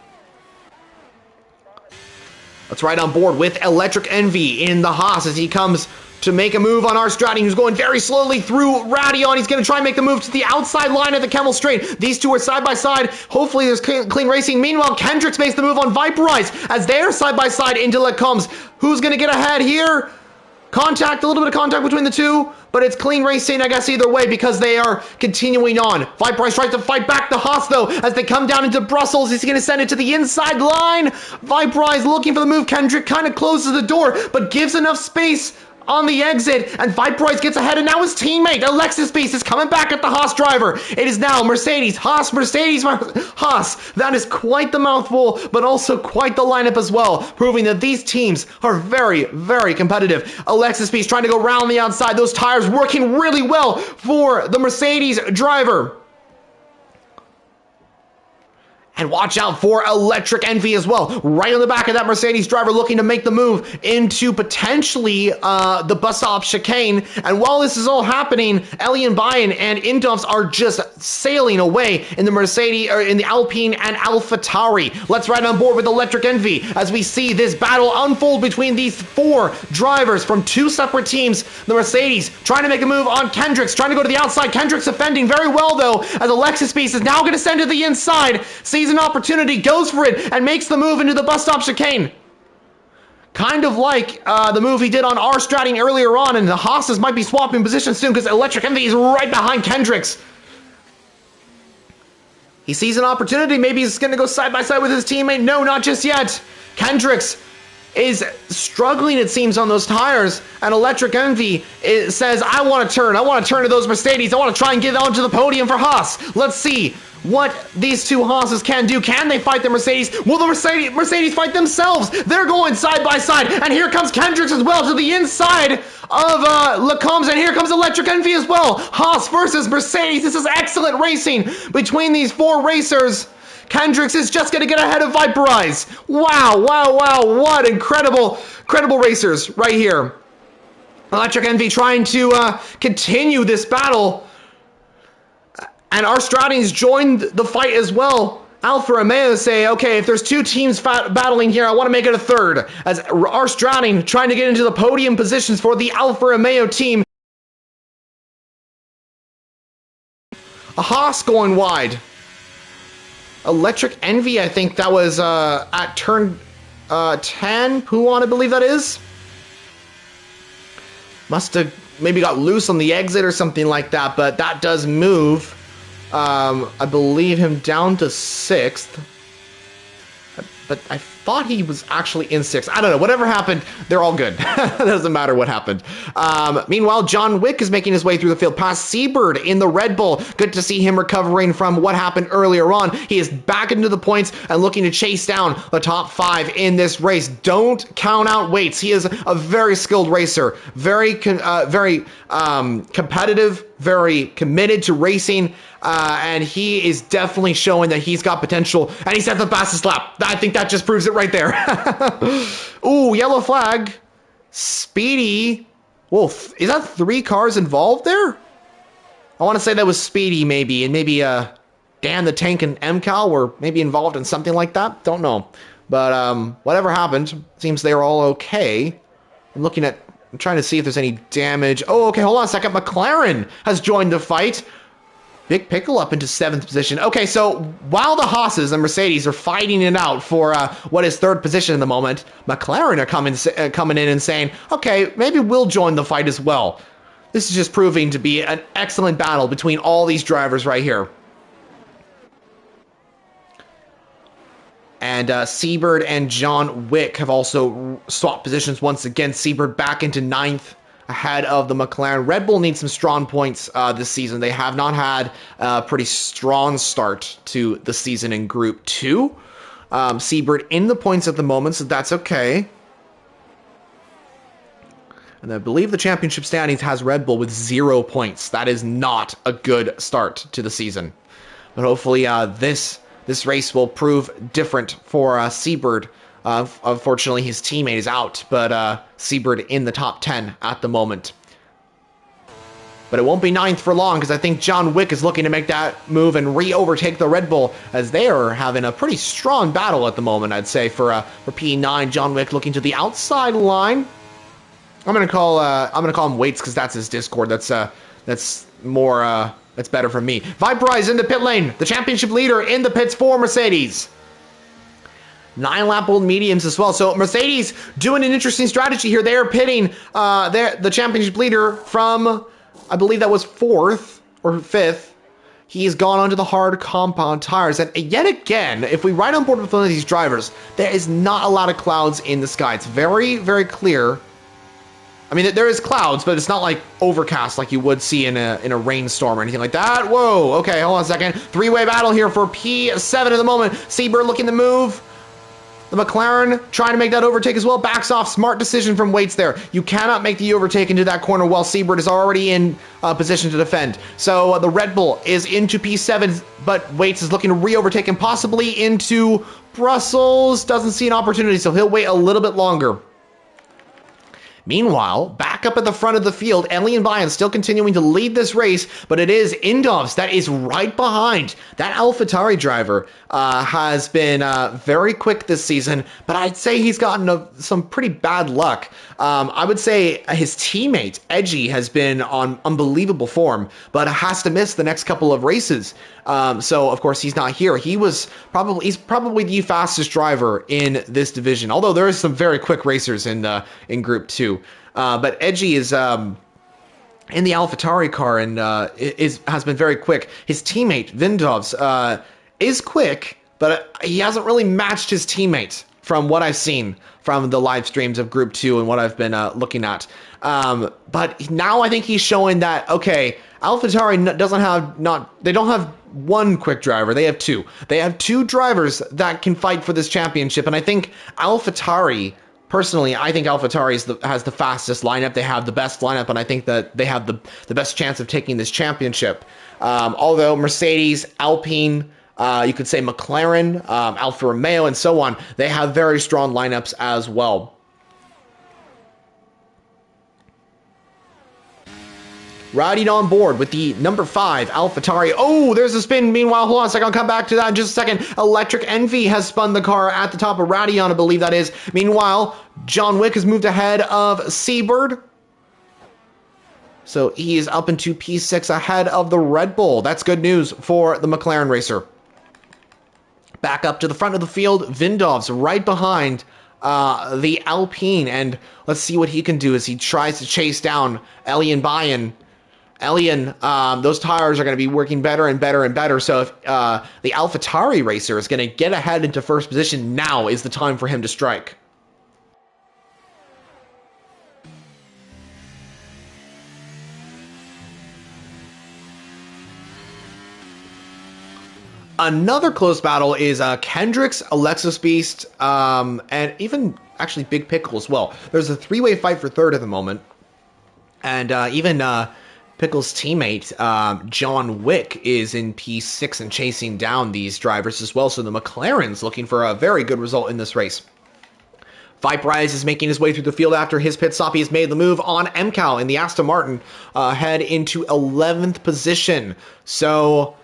Let's ride on board with Electric Envy in the Haas as he comes to make a move on Arstrading, who's going very slowly through Radion. He's going to try and make the move to the outside line of the Camel Straight. These 2 are side by side. Hopefully there's clean racing. Meanwhile, Kendricks makes the move on Viperize as they're side by side into Lecombs. Who's going to get ahead here? Contact, a little bit of contact between the 2, but it's clean racing, I guess, either way, because they are continuing on. Viperize tries to fight back the Haas, though, as they come down into Brussels. He's going to send it to the inside line. Viperize looking for the move. Kendrick kind of closes the door, but gives enough space on the exit, and Viperize gets ahead, and now his teammate, Alexis Beast, is coming back at the Haas driver. It is now Mercedes, Haas, Mercedes, Haas. That is quite the mouthful, but also quite the lineup as well, proving that these teams are very, very competitive. Alexis Beast trying to go around the outside. Those tires working really well for the Mercedes driver. And watch out for Electric Envy as well. Right on the back of that Mercedes driver looking to make the move into potentially the bus stop chicane. And while this is all happening, Elian Bayan and Indovs are just sailing away in the Mercedes, or in the Alpine and AlphaTauri. Let's ride on board with Electric Envy as we see this battle unfold between these 4 drivers from 2 separate teams. The Mercedes trying to make a move on Kendricks, trying to go to the outside. Kendricks defending very well though, as Alexis Beast is now going to send to the inside. Sees an opportunity, goes for it, and makes the move into the bus stop chicane. Kind of like the move he did on Arstrading earlier on, and the Haas's might be swapping positions soon because Electric Envy is right behind Kendricks. He sees an opportunity. Maybe he's going to go side by side with his teammate. No, not just yet. Kendricks is struggling, it seems, on those tires, and Electric Envy says, I want to turn to those Mercedes. I want to try and get onto the podium for Haas. Let's see what these 2 Haas's can do. Can they fight the Mercedes? Will the Mercedes fight themselves? They're going side by side, and here comes Kendricks as well to the inside of Lecombs, and here comes Electric Envy as well. Haas versus Mercedes. This is excellent racing between these 4 racers. Kendricks is just going to get ahead of Viperize. Wow, wow, wow. What incredible racers right here. Electric Envy trying to continue this battle. And Arstrading's joined the fight as well. Alfa Romeo say, okay, if there's 2 teams battling here, I want to make it a third. As Arstrading trying to get into the podium positions for the Alfa Romeo team. A Haas going wide. Electric Envy, I think that was at turn 10. Puan, I believe that is. Must have maybe got loose on the exit or something like that, but that does move. I believe him down to 6th. but I thought he was actually in 6th. I don't know. Whatever happened, they're all good. Doesn't matter what happened. Meanwhile, John Wick is making his way through the field past Seabird in the Red Bull. Good to see him recovering from what happened earlier on. He is back into the points and looking to chase down the top 5 in this race. Don't count out Waits. He is a very skilled racer, very competitive, very committed to racing, and he is definitely showing that he's got potential, and he's at the fastest lap. I think that just proves it right there. Ooh, yellow flag. Speedy. Whoa, is that 3 cars involved there? I want to say that was Speedy maybe, and maybe Dan the Tank and MCal were maybe involved in something like that. Don't know. But whatever happened, seems they are all okay. I'm trying to see if there's any damage. Oh, okay, hold on a second. McLaren has joined the fight. Big Pickle up into 7th position. Okay, so while the Haas's and Mercedes are fighting it out for what is 3rd position in the moment, McLaren are coming in and saying, okay, maybe we'll join the fight as well. This is just proving to be an excellent battle between all these drivers right here. And Seabird and John Wick have also swapped positions once again. Seabird back into 9th ahead of the McLaren. Red Bull needs some strong points this season. They have not had a pretty strong start to the season in Group 2. Seabird in the points at the moment, so that's okay. And I believe the championship standings has Red Bull with 0 points. That is not a good start to the season. But hopefully this race will prove different for Seabird. Unfortunately, his teammate is out, but Seabird in the top 10 at the moment. But it won't be 9th for long, because I think John Wick is looking to make that move and re-overtake the Red Bull, as they are having a pretty strong battle at the moment, I'd say, for P9. John Wick looking to the outside line. I'm gonna call him Waits, because that's his Discord. That's more that's better for me. Viperize in the pit lane, the championship leader in the pits for Mercedes. 9-lap-old mediums as well. So Mercedes doing an interesting strategy here. They are pitting the championship leader from, I believe that was 4th or 5th. He's gone onto the hard compound tires. And yet again, if we ride on board with one of these drivers, there is not a lot of clouds in the sky. It's very, very clear. I mean, there is clouds, but it's not like overcast like you would see in a rainstorm or anything like that. Whoa, okay, hold on a second. 3-way battle here for P7 at the moment. Seabird looking to move. The McLaren trying to make that overtake as well. Backs off. Smart decision from Waits there. You cannot make the overtake into that corner while Seabird is already in position to defend. So the Red Bull is into P7, but Waits is looking to re-overtake and possibly into Brussels. Doesn't see an opportunity, so he'll wait a little bit longer. Meanwhile, back up at the front of the field, Ellie and Bayern still continuing to lead this race, but it is Indovs that is right behind. That AlphaTauri driver has been very quick this season, but I'd say he's gotten some pretty bad luck. I would say his teammate, Edgy, has been on unbelievable form, but has to miss the next couple of races. So, of course, he's not here. He's probably the fastest driver in this division, although there is some very quick racers in Group 2. But Edgy is in the AlphaTauri car and has been very quick. His teammate, Vindovs, is quick, but he hasn't really matched his teammate from what I've seen from the live streams of Group 2 and what I've been looking at. But now I think he's showing that, okay, AlphaTauri they don't have one quick driver, they have 2. They have 2 drivers that can fight for this championship, and I think AlphaTauri, personally, I think AlphaTauri has the fastest lineup. They have the best lineup, and I think that they have the best chance of taking this championship. Although Mercedes, Alpine, you could say McLaren, Alfa Romeo, and so on, they have very strong lineups as well. Riding on board with the number 5 AlphaTauri. Oh, there's a spin. Meanwhile, hold on a second. I'll come back to that in just a second. Electric Envy has spun the car at the top of Radion, I believe that is. Meanwhile, John Wick has moved ahead of Seabird. So he is up into P6 ahead of the Red Bull. That's good news for the McLaren racer. Back up to the front of the field, Vindovs right behind the Alpine. And let's see what he can do as he tries to chase down Elian Bayan. Elian, those tires are going to be working better and better and better. So if the AlphaTauri racer is going to get ahead into first position, now is the time for him to strike. Another close battle is Kendrick's, Alexis Beast, and even actually Big Pickle as well. There's a three-way fight for third at the moment. And even Pickle's teammate, John Wick, is in P6 and chasing down these drivers as well. So the McLaren's looking for a very good result in this race. Viprise is making his way through the field after his pit stop. He has made the move on MCAL in the Aston Martin, head into 11th position. So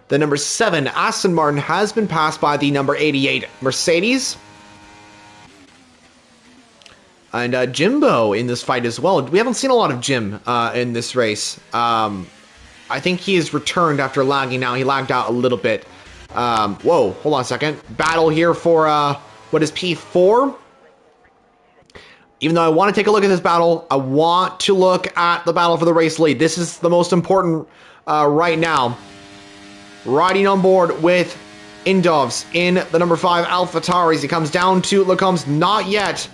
the number 7 Aston Martin has been passed by the number 88 Mercedes. And Jimbo in this fight as well. We haven't seen a lot of Jim in this race. I think he has returned after lagging out. He lagged out a little bit. Whoa, hold on a second. Battle here for, what is P4? Even though I want to take a look at this battle, I want to look at the battle for the race lead. This is the most important right now. Riding on board with Indovs in the number 5 AlphaTauris. He comes down to Lecombs. Not yet.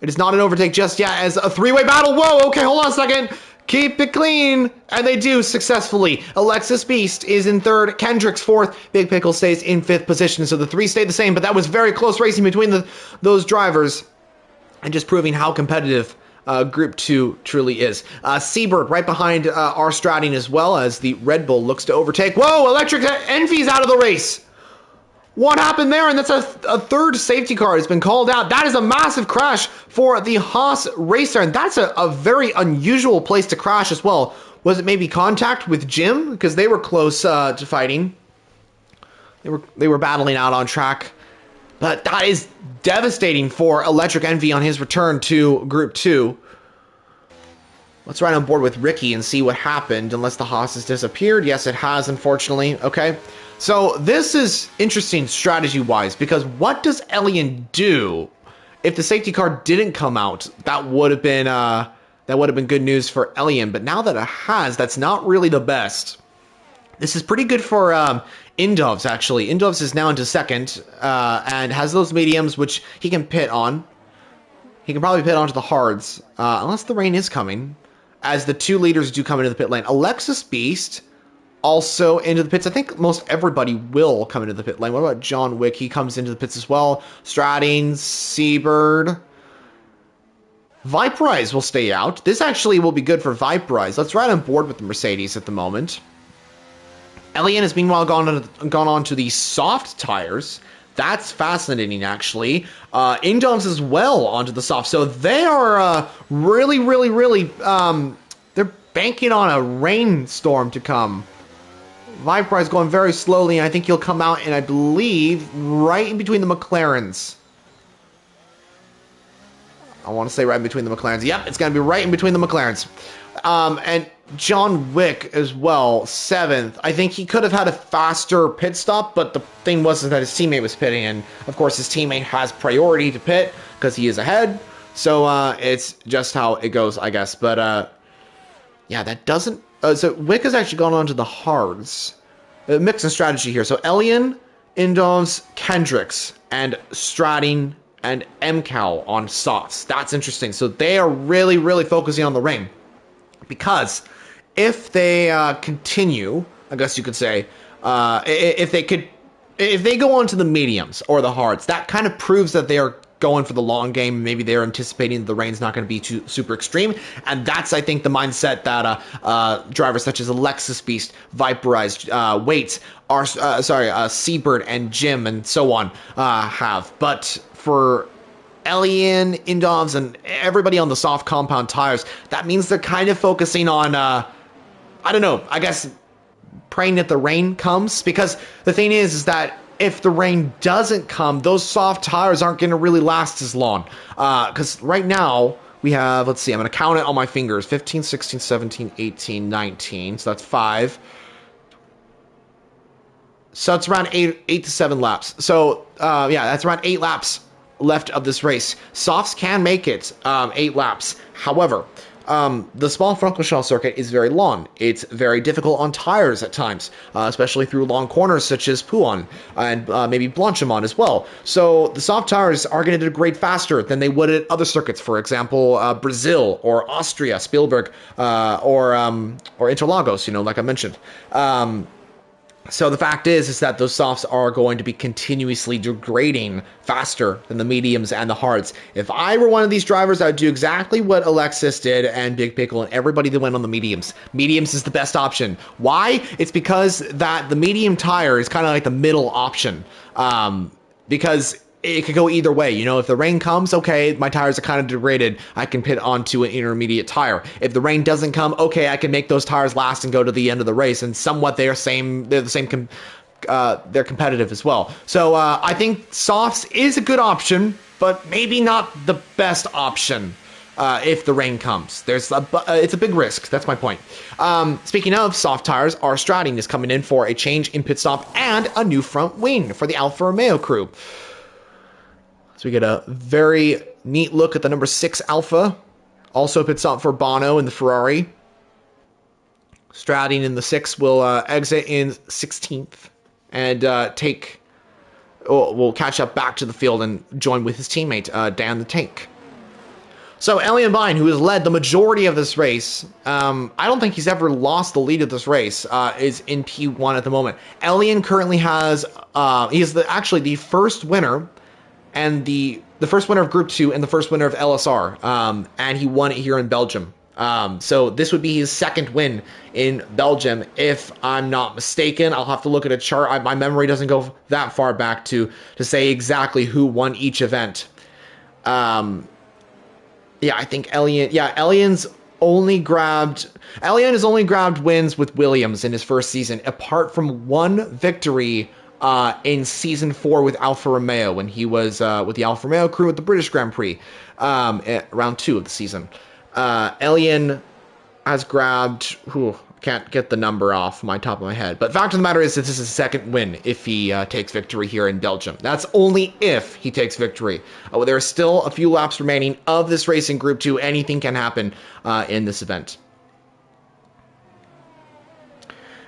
It is not an overtake just yet as a three-way battle. Whoa, okay, hold on a second. Keep it clean. And they do successfully. Alexis Beast is in third. Kendrick's fourth. Big Pickle stays in 5th position. So the three stayed the same, but that was very close racing between those drivers. And just proving how competitive Group 2 truly is. Seabird right behind R. Strading as well as the Red Bull looks to overtake. Whoa, Electric Envy's out of the race. What happened there? And that's a third safety car has been called out. That is a massive crash for the Haas racer. And that's a very unusual place to crash as well. Was it maybe contact with Jim? Because they were close to fighting. They were battling out on track. But that is devastating for Electric Envy on his return to Group 2. Let's ride on board with Ricky and see what happened, unless the Haas has disappeared. Yes, it has, unfortunately. Okay. So this is interesting strategy-wise, because what does Elian do if the safety car didn't come out? That would have been good news for Elian, but now that it has, that's not really the best. This is pretty good for Indovs, actually. Indovs is now into second and has those mediums, which he can pit on. He can probably pit onto the hards, unless the rain is coming, as the two leaders do come into the pit lane. Alexis Beast also into the pits. I think most everybody will come into the pit lane. What about John Wick? He comes into the pits as well. Strading, Seabird. Viprise will stay out. This actually will be good for Viprise. Let's ride on board with the Mercedes at the moment. Elian has meanwhile gone on to the soft tires. That's fascinating, actually. Indoms as well onto the soft. So they are really, they're banking on a rainstorm to come. Viprise going very slowly, and I think he'll come out, and I believe, right in between the McLarens. I want to say right in between the McLarens. Yep, it's going to be right in between the McLarens. And John Wick as well, 7th. I think he could have had a faster pit stop, but the thing was that his teammate was pitting, and of course his teammate has priority to pit because he is ahead. So it's just how it goes, I guess. But yeah, that doesn't... so Wick has actually gone on to the hards. Mix and strategy here. So Elian, Indoms, Kendricks, and Strading, and MCAL on softs. That's interesting. So they are really focusing on the ring. Because if they continue, I guess you could say, if they go on to the mediums or the hards, that kind of proves that they are going for the long game. Maybe they're anticipating the rain's not going to be too super extreme, and that's, I think, the mindset that drivers such as Alexis Beast, Viperize, Waits, Seabird, and Jim, and so on have. But for Elian, Indovs, and everybody on the soft compound tires, that means they're kind of focusing on, I don't know, I guess praying that the rain comes, because the thing is that if the rain doesn't come, those soft tires aren't going to really last as long. Because right now, we have, let's see, I'm going to count it on my fingers, 15, 16, 17, 18, 19, so that's 5. So it's around 8 to 7 laps. So, yeah, that's around 8 laps left of this race. Softs can make it 8 laps. However, The Spa-Francorchamps circuit is very long. It's very difficult on tires at times, especially through long corners such as Pouhon and maybe Blanchimont as well. So the soft tires are going to degrade faster than they would at other circuits, for example, Brazil or Austria, Spielberg, or Interlagos, like I mentioned. So the fact is that those softs are going to be continuously degrading faster than the mediums and the hards. If I were one of these drivers, I would do exactly what Alexis did and Big Pickle and everybody that went on the mediums. Mediums is the best option. Why? It's because that the medium tire is kind of like the middle option. Because it could go either way. If the rain comes, okay, my tires are kind of degraded. I can pit onto an intermediate tire. If the rain doesn't come, okay, I can make those tires last and go to the end of the race. And somewhat they're the same. They're competitive as well. So I think softs is a good option, but maybe not the best option. If the rain comes, it's a big risk. That's my point. Speaking of soft tires, our Strading is coming in for a change in pit stop and a new front wing for the Alfa Romeo crew. So we get a very neat look at the number 6 Alpha. Also pit stop for Bono in the Ferrari. Strading in the 6 will exit in 16th and will catch up back to the field and join with his teammate, Dan the Tank. So Elian Bine, who has led the majority of this race, I don't think he's ever lost the lead of this race, is in P1 at the moment. Elian currently has, he's actually the first winner and the first winner of Group 2 and the first winner of LSR, and he won it here in Belgium. So this would be his second win in Belgium, if I'm not mistaken. I'll have to look at a chart. My memory doesn't go that far back to say exactly who won each event. I think Elian has only grabbed wins with Williams in his first season, apart from one victory in season 4 with Alfa Romeo, when he was with the Alfa Romeo crew at the British Grand Prix at round 2 of the season. Elian has grabbed, can't get the number off my top of my head, but fact of the matter is that this is his second win if he takes victory here in Belgium. That's only if he takes victory. There are still a few laps remaining of this race in Group 2. Anything can happen in this event.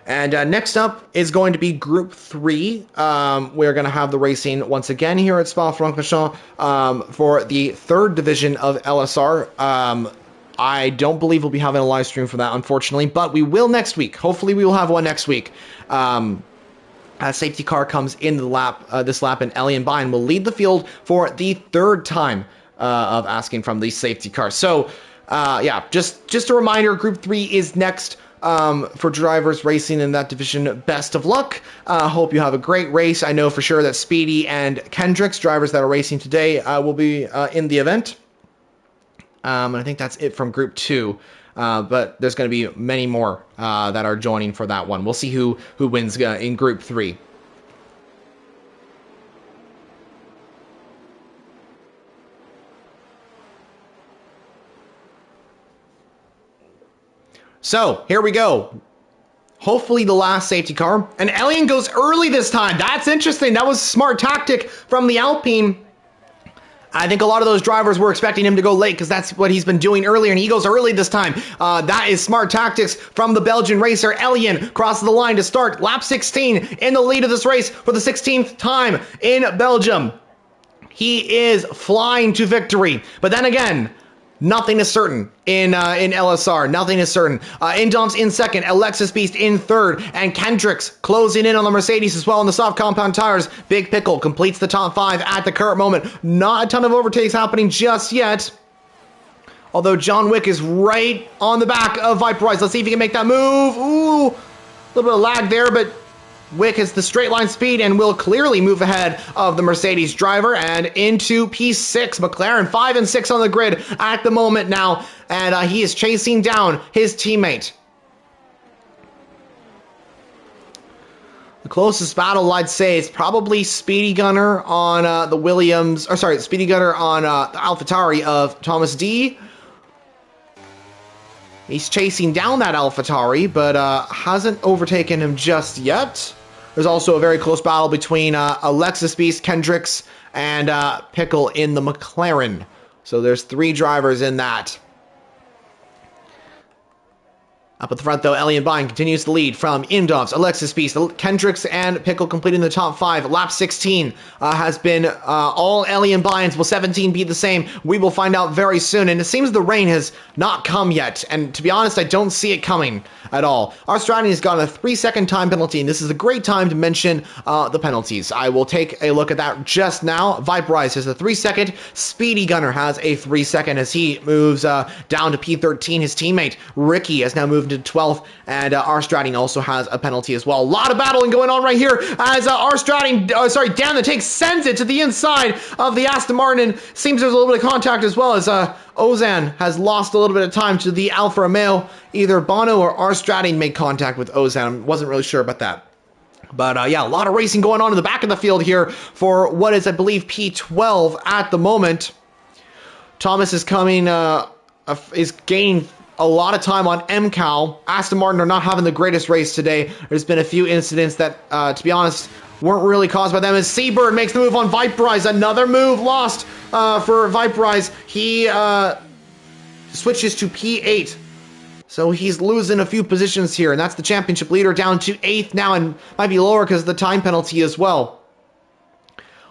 And next up is going to be Group 3. We're going to have the racing once again here at Spa-Francorchamps for the 3rd division of LSR. I don't believe we'll be having a live stream for that, unfortunately, but we will next week. Hopefully we will have one next week. A safety car comes in this lap, and Elian Bine will lead the field for the 3rd time of asking from the safety car. So, just a reminder, Group 3 is next. For drivers racing in that division, best of luck. Hope you have a great race. I know for sure that Speedy and Kendricks, drivers that are racing today, will be in the event. And I think that's it from Group 2. But there's going to be many more that are joining for that one. We'll see who wins in Group 3. So, here we go. Hopefully the last safety car. And Elian goes early this time. That's interesting. That was a smart tactic from the Alpine. I think a lot of those drivers were expecting him to go late because that's what he's been doing earlier, and he goes early this time. That is smart tactics from the Belgian racer. Elian crosses the line to start lap 16 in the lead of this race for the 16th time in Belgium. He is flying to victory. But then again, nothing is certain in LSR. Nothing is certain. Indom's in second, Alexis Beast in third, and Kendricks closing in on the Mercedes as well on the soft compound tires. Big Pickle completes the top 5 at the current moment. Not a ton of overtakes happening just yet. Although John Wick is right on the back of Viperize. Let's see if he can make that move. Ooh, a little bit of lag there, but Wick has the straight line speed and will clearly move ahead of the Mercedes driver and into P6. McLaren 5 and 6 on the grid at the moment now, and he is chasing down his teammate. The closest battle, I'd say, is probably Speedy Gunner on the Williams, or sorry, Speedy Gunner on the AlphaTauri of Thomas D. He's chasing down that AlphaTauri, but hasn't overtaken him just yet. There's also a very close battle between Alexis Beast, Kendricks, and Pickle in the McLaren. So there's 3 drivers in that. Up at the front, though, Ellie and Bine continues to lead from Indovs, Alexis Beast, Kendricks, and Pickle completing the top 5. Lap 16 has been all Ellie and Bines. Will 17 be the same? We will find out very soon, and it seems the rain has not come yet, and to be honest, I don't see it coming at all. Our strategy has gotten a 3-second time penalty, and this is a great time to mention the penalties. I will take a look at that just now. Viperize has a 3-second. Speedy Gunner has a 3-second as he moves down to P13. His teammate, Ricky, has now moved to 12th, and our Strading also has a penalty as well. A lot of battling going on right here as our Strading, down the tank sends it to the inside of the Aston Martin. Seems there's a little bit of contact as well as Ozan has lost a little bit of time to the Alfa Romeo. Either Bono or our Strading made contact with Ozan. Wasn't really sure about that. But yeah, a lot of racing going on in the back of the field here for what is, I believe, P12 at the moment. Thomas is coming, is gaining a lot of time on MCAL. Aston Martin are not having the greatest race today. There's been a few incidents that, to be honest, weren't really caused by them. As Seabird makes the move on Viperize. Another move lost for Viperize. He switches to P8. So he's losing a few positions here, and that's the championship leader down to 8th now, and might be lower because of the time penalty as well.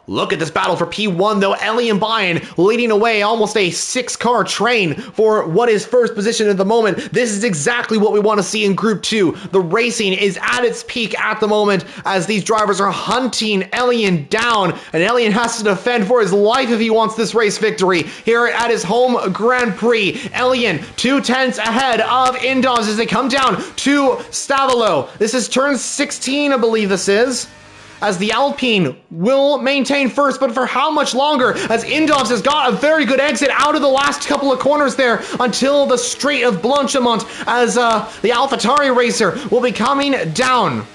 Look at this battle for P1, though. Ellie and Bine leading away, almost a 6-car train for what is first position at the moment. This is exactly what we want to see in Group 2. The racing is at its peak at the moment as these drivers are hunting Elian down, and Elian has to defend for his life if he wants this race victory here at his home Grand Prix. Elian 2/10 ahead of Indovs as they come down to Stavilo. This is turn 16, I believe this is, as the Alpine will maintain first, but for how much longer, as Indovs has got a very good exit out of the last couple of corners there until the Strait of Blanchimont, as the AlphaTauri racer will be coming down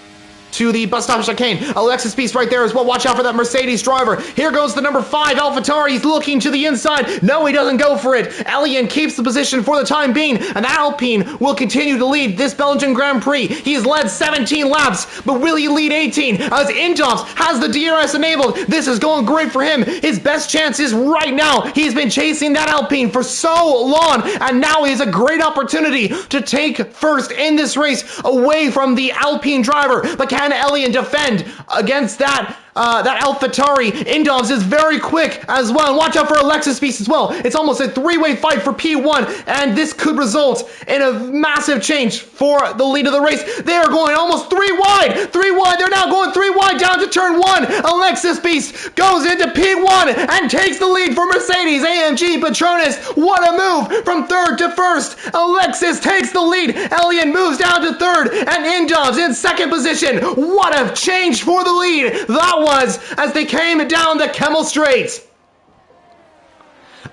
to the bus stop chicane. Alexis Beast right there as well. Watch out for that Mercedes driver. Here goes the number 5 AlphaTauri. He's looking to the inside. No, he doesn't go for it. Elian keeps the position for the time being, and Alpine will continue to lead this Belgian Grand Prix. He's led 17 laps, but will he lead 18? As Indovs has the DRS enabled. This is going great for him. His best chance is right now. He's been chasing that Alpine for so long, and now he has a great opportunity to take first in this race away from the Alpine driver. But can Elian defend against that AlphaTauri? Indovs is very quick as well. And watch out for Alexis Beast as well. It's almost a 3-way fight for P1, and this could result in a massive change for the lead of the race. They are going almost 3 wide. 3 wide. They're now going 3 wide down to turn 1. Alexis Beast goes into P1 and takes the lead for Mercedes AMG Petronas. What a move from 3rd to 1st. Alexis takes the lead. Elian moves down to 3rd, and Indovs in 2nd position. What a change for the lead that was as they came down the Kemmel Straits.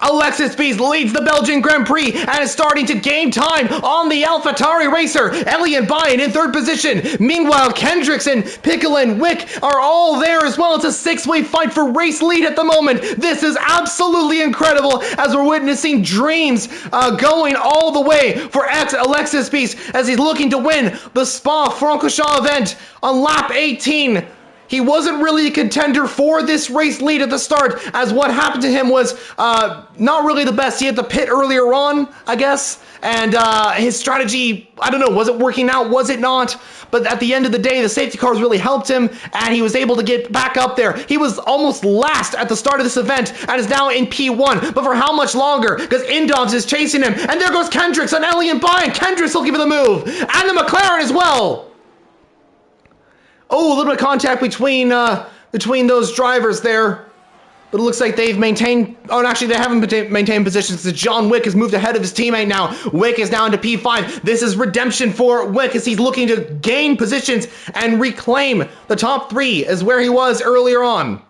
Alexis Beast leads the Belgian Grand Prix and is starting to gain time on the AlphaTauri racer. Elian Bine in 3rd position. Meanwhile, Kendricks and Pickle and Wick are all there as well. It's a 6-way fight for race lead at the moment. This is absolutely incredible as we're witnessing dreams going all the way for Alexis Beast as he's looking to win the Spa-Francorchamps event on lap 18. He wasn't really a contender for this race lead at the start, as what happened to him was not really the best. He had to pit earlier on, I guess, and his strategy, I don't know, was it working out? Was it not? But at the end of the day, the safety cars really helped him, and he was able to get back up there. He was almost last at the start of this event, and is now in P1. But for how much longer? Because Indovs is chasing him, and there goes Kendricks on Elian Bine. Kendricks looking for the move, and the McLaren as well. Oh, a little bit of contact between those drivers there. But it looks like they've maintained... Oh, and actually, they haven't maintained positions. John Wick has moved ahead of his teammate now. Wick is now into P5. This is redemption for Wick as he's looking to gain positions and reclaim the top 3 as where he was earlier on.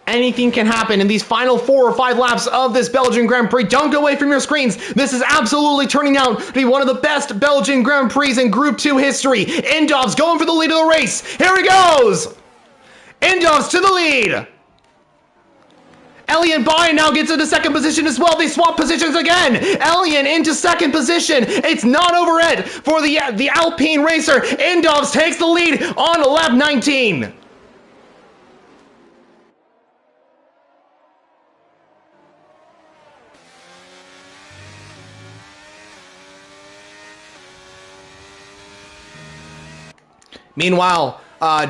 Anything can happen in these final 4 or 5 laps of this Belgian Grand Prix. Don't go away from your screens. This is absolutely turning out to be one of the best Belgian Grand Prix in Group 2 history. Indovs going for the lead of the race. Here he goes. Indovs to the lead. Elian Bine now gets into 2nd position as well. They swap positions again. Elian into 2nd position. It's not over yet for the Alpine racer. Indovs takes the lead on lap 19. Meanwhile,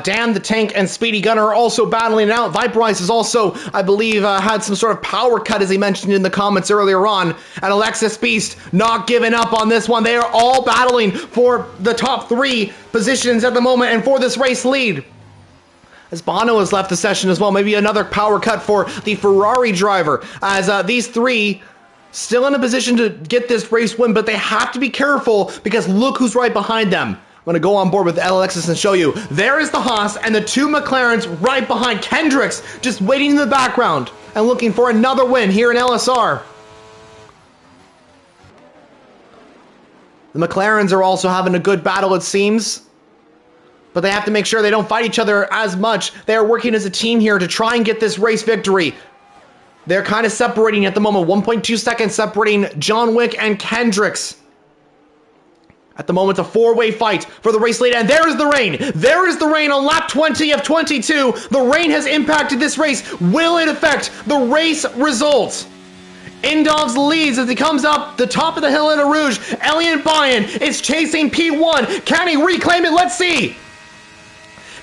Dan the Tank and Speedy Gunner are also battling it out. Viperize has also, I believe, had some sort of power cut, as he mentioned in the comments earlier on. And Alexis Beast not giving up on this one. They are all battling for the top 3 positions at the moment and for this race lead. As Bono has left the session as well. Maybe another power cut for the Ferrari driver. As these 3 still in a position to get this race win, but they have to be careful because look who's right behind them. I'm going to go on board with Alexis and show you. There is the Haas and the 2 McLarens right behind. Kendricks just waiting in the background and looking for another win here in LSR. The McLarens are also having a good battle, it seems. But they have to make sure they don't fight each other as much. They are working as a team here to try and get this race victory. They're kind of separating at the moment. 1.2 seconds separating John Wick and Kendricks. At the moment, a 4-way fight for the race lead, and there is the rain. There is the rain on lap 20 of 22. The rain has impacted this race. Will it affect the race results? Indovs leads as he comes up the top of the hill in a Rouge. Elian Bayan is chasing P1. Can he reclaim it? Let's see.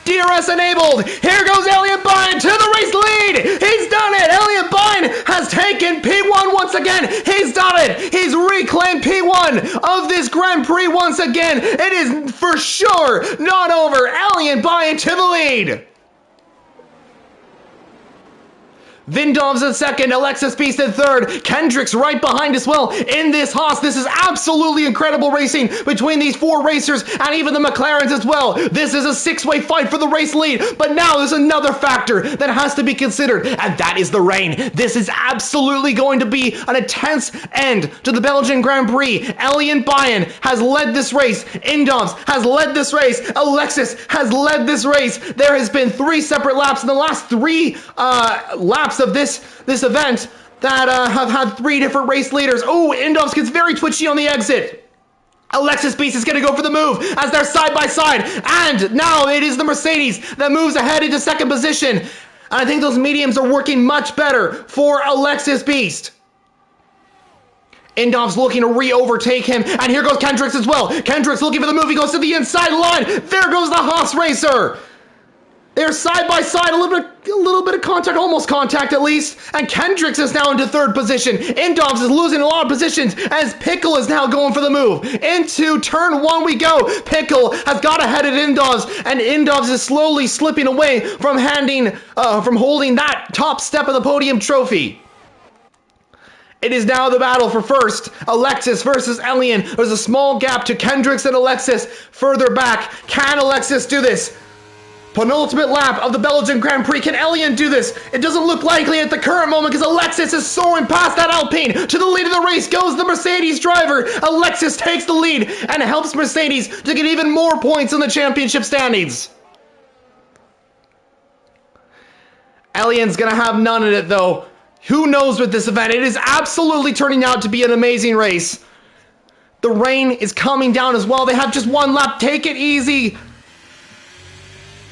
DRS enabled. Here goes Elian Bayan to the race lead. He's done it. Elian Bayan has taken P1 once again. He's done it. He's reclaimed P1 of this Grand Prix once again. It is for sure not over. Elian Bayan to the lead. Vindovs in second, Alexis Beast in third, Kendricks right behind as well in this Haas. This is absolutely incredible racing between these 4 racers and even the McLarens as well. This is a 6-way fight for the race lead, but now there's another factor that has to be considered, and that is the rain. This is absolutely going to be an intense end to the Belgian Grand Prix. Elian Bayan has led this race. Indovs has led this race. Alexis has led this race. There has been 3 separate laps in the last 3 laps of this event that have had 3 different race leaders. Oh, Indovs gets very twitchy on the exit. Alexis Beast is going to go for the move as they're side by side. And now it is the Mercedes that moves ahead into second position. And I think those mediums are working much better for Alexis Beast. Indovs looking to re-overtake him. And here goes Kendricks as well. Kendricks looking for the move. He goes to the inside line. There goes the Haas racer. They're side by side, a little bit of contact, almost contact at least. And Kendricks is now into third position. Indovs is losing a lot of positions as Pickle is now going for the move. Into turn 1 we go. Pickle has got ahead of Indovs, and Indovs is slowly slipping away from holding that top step of the podium trophy. It is now the battle for first. Alexis versus Elian. There's a small gap to Kendricks and Alexis further back. Can Alexis do this? Penultimate lap of the Belgian Grand Prix. Can Elian do this? It doesn't look likely at the current moment because Alexis is soaring past that Alpine. To the lead of the race goes the Mercedes driver. Alexis takes the lead and helps Mercedes to get even more points in the championship standings. Elian's gonna have none in it though. Who knows with this event? It is absolutely turning out to be an amazing race. The rain is coming down as well. They have just 1 lap. Take it easy.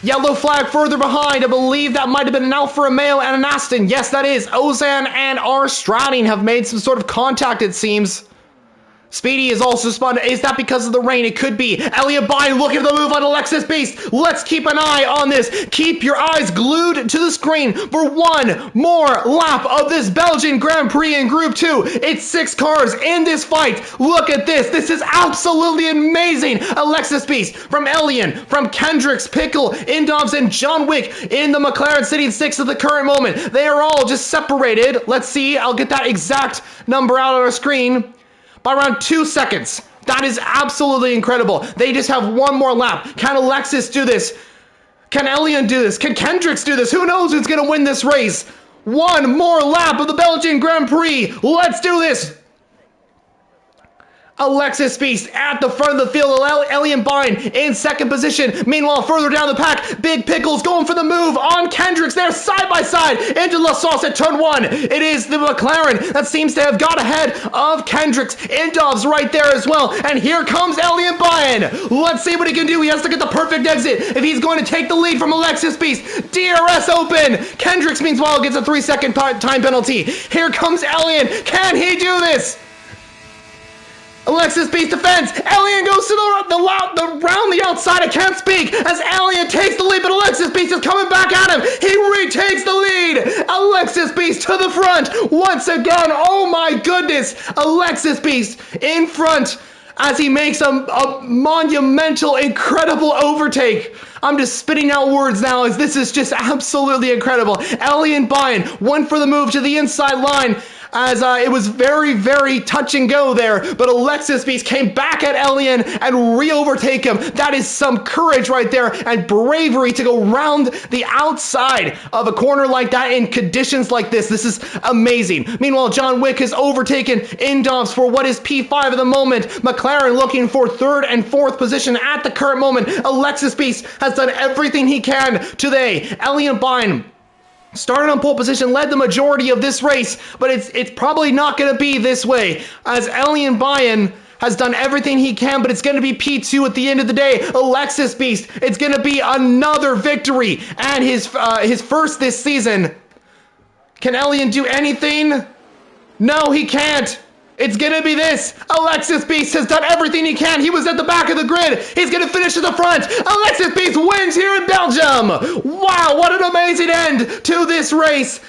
Yellow flag further behind. I believe that might have been an Alfa Romeo and an Aston. Yes, that is. Ozan and R. Strading have made some sort of contact, it seems. Speedy is also spun. Is that because of the rain? It could be. Elian Bayan looking at the move on Alexis Beast. Let's keep an eye on this. Keep your eyes glued to the screen for 1 more lap of this Belgian Grand Prix in Group 2. It's 6 cars in this fight. Look at this. This is absolutely amazing. Alexis Beast from Elian, from Kendricks, Pickle, Indovs, and John Wick in the McLaren sitting 6th at the current moment. They are all just separated. Let's see. I'll get that exact number out on our screen. By around 2 seconds. That is absolutely incredible. They just have 1 more lap. Can Alexis do this? Can Elian do this? Can Kendricks do this? Who knows who's going to win this race? 1 more lap of the Belgian Grand Prix. Let's do this. Alexis Beast at the front of the field. Elian Bayan in second position. Meanwhile, further down the pack, Big Pickles going for the move on Kendricks. They're side by side into La Sauce at turn 1. It is the McLaren that seems to have got ahead of Kendricks. Indovs right there as well. And here comes Elian Bayan. Let's see what he can do. He has to get the perfect exit if he's going to take the lead from Alexis Beast. DRS open. Kendricks, meanwhile, gets a 3-second time penalty. Here comes Elian. Can he do this? Alexis Beast defends. Alien goes to the round the outside. I can't speak as Alien takes the lead, but Alexis Beast is coming back at him. He retakes the lead. Alexis Beast to the front once again. Oh my goodness. Alexis Beast in front as he makes a monumental, incredible overtake. I'm just spitting out words now as this is just absolutely incredible. Alien Bayern went for the move to the inside line as it was very, very touch and go there, but Alexis Beast came back at Alien and re-overtake him. That is some courage right there and bravery to go round the outside of a corner like that in conditions like this. This is amazing. Meanwhile, John Wick has overtaken Indovs for what is P5 at the moment. McLaren looking for third and fourth position at the current moment. Alexis Beast has done everything he can today. Alien Bayern started on pole position, led the majority of this race, but it's probably not going to be this way, as Alien Bayern has done everything he can, but it's going to be P2 at the end of the day. Alexis Beast, it's going to be another victory, and his first this season. Can Alien do anything? No, he can't. It's gonna be this. Alexis Beast has done everything he can. He was at the back of the grid. He's gonna finish at the front. Alexis Beast wins here in Belgium. Wow, what an amazing end to this race.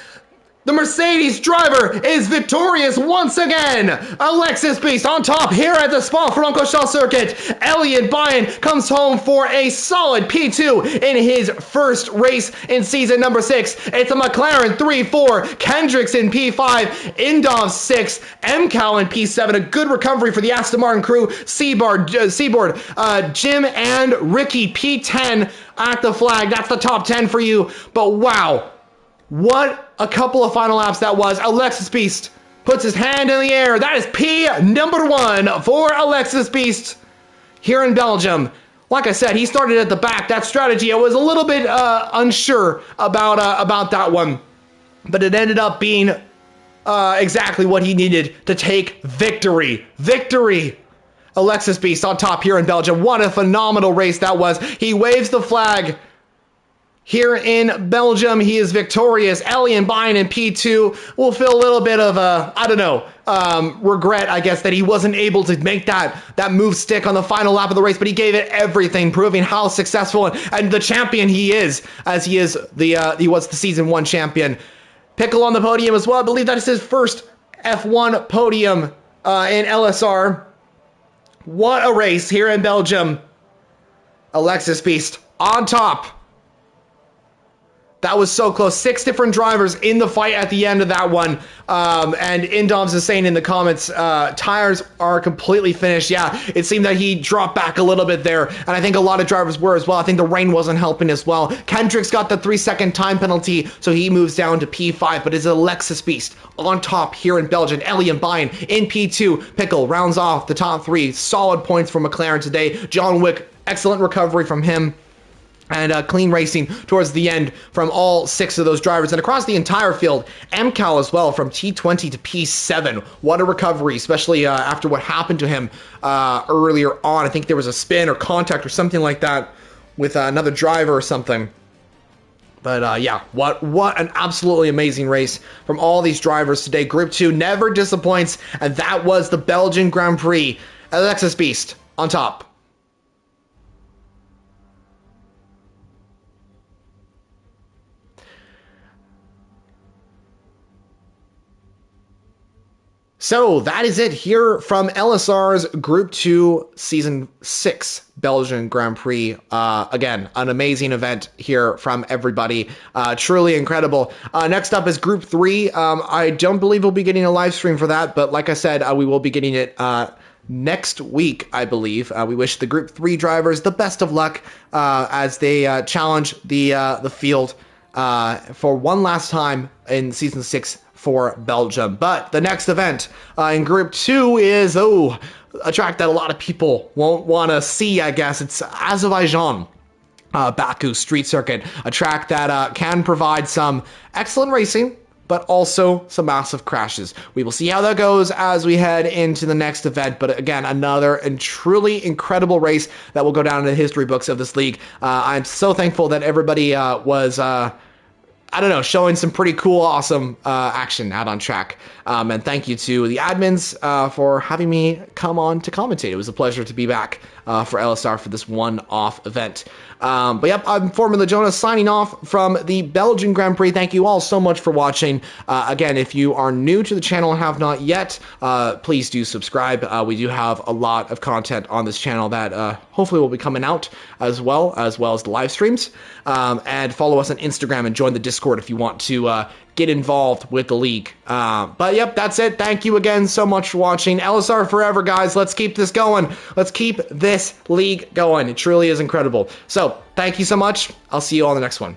The Mercedes driver is victorious once again. Alexis Beast on top here at the Spa-Francorchamps circuit. Alien Bayern comes home for a solid P2 in his first race in season number 6. It's a McLaren 3-4, Kendricks in P5, Indov 6, MCal in P7. A good recovery for the Aston Martin crew. Seaboard, Jim and Ricky P10 at the flag. That's the top 10 for you. But wow. What a couple of final laps that was. Alexis Beast puts his hand in the air. That is P1 for Alexis Beast here in Belgium. Like I said, he started at the back. That strategy, I was a little bit unsure about that one. But it ended up being exactly what he needed to take victory. Victory! Alexis Beast on top here in Belgium. What a phenomenal race that was. He waves the flag. Here in Belgium, he is victorious. Alien Bayern in P2 will feel a little bit of regret, I guess, that he wasn't able to make that move stick on the final lap of the race, but he gave it everything, proving how successful and the champion he is, as he was the season 1 champion. Pickle on the podium as well. I believe that is his first F1 podium in LSR. What a race here in Belgium. Alexis Beast on top. That was so close. 6 different drivers in the fight at the end of that one. And Indovs is saying in the comments, tires are completely finished. Yeah, it seemed that he dropped back a little bit there. And I think a lot of drivers were as well. I think the rain wasn't helping as well. Kendricks got the 3-second time penalty, so he moves down to P5. But it's Alexis Beast on top here in Belgium. Alien Bayern in P2. Pickle rounds off the top 3. Solid points for McLaren today. John Wick, excellent recovery from him. And clean racing towards the end from all 6 of those drivers. And across the entire field, MCal as well, from T20 to P7. What a recovery, especially after what happened to him earlier on. I think there was a spin or contact or something like that with another driver or something. But yeah, what an absolutely amazing race from all these drivers today. Group 2 never disappoints, and that was the Belgian Grand Prix. Alexis Beast on top. So that is it here from LSR's Group 2 Season 6 Belgian Grand Prix. Again, an amazing event here from everybody. Truly incredible. Next up is Group 3. I don't believe we'll be getting a live stream for that, but like I said, we will be getting it next week, I believe. We wish the Group 3 drivers the best of luck as they challenge the field for one last time in Season 6 for Belgium. But the next event in Group 2 is, a track that a lot of people won't want to see, I guess. It's Azerbaijan. Baku Street Circuit, a track that can provide some excellent racing, but also some massive crashes. We will see how that goes as we head into the next event. But again, another and truly incredible race that will go down in the history books of this league. I'm so thankful that everybody was I don't know, showing some pretty cool, awesome action out on track. And thank you to the admins for having me come on to commentate. It was a pleasure to be back for LSR for this one-off event. But yep, I'm Formula Jonas signing off from the Belgian Grand Prix. Thank you all so much for watching. Again, if you are new to the channel and have not yet, please do subscribe. We do have a lot of content on this channel that hopefully will be coming out as well as the live streams. And follow us on Instagram and join the Discord if you want to get involved with the league. But yep, that's it. Thank you again so much for watching. LSR forever, guys. Let's keep this going. Let's keep this league going. It truly is incredible. So thank you so much. I'll see you all in the next one.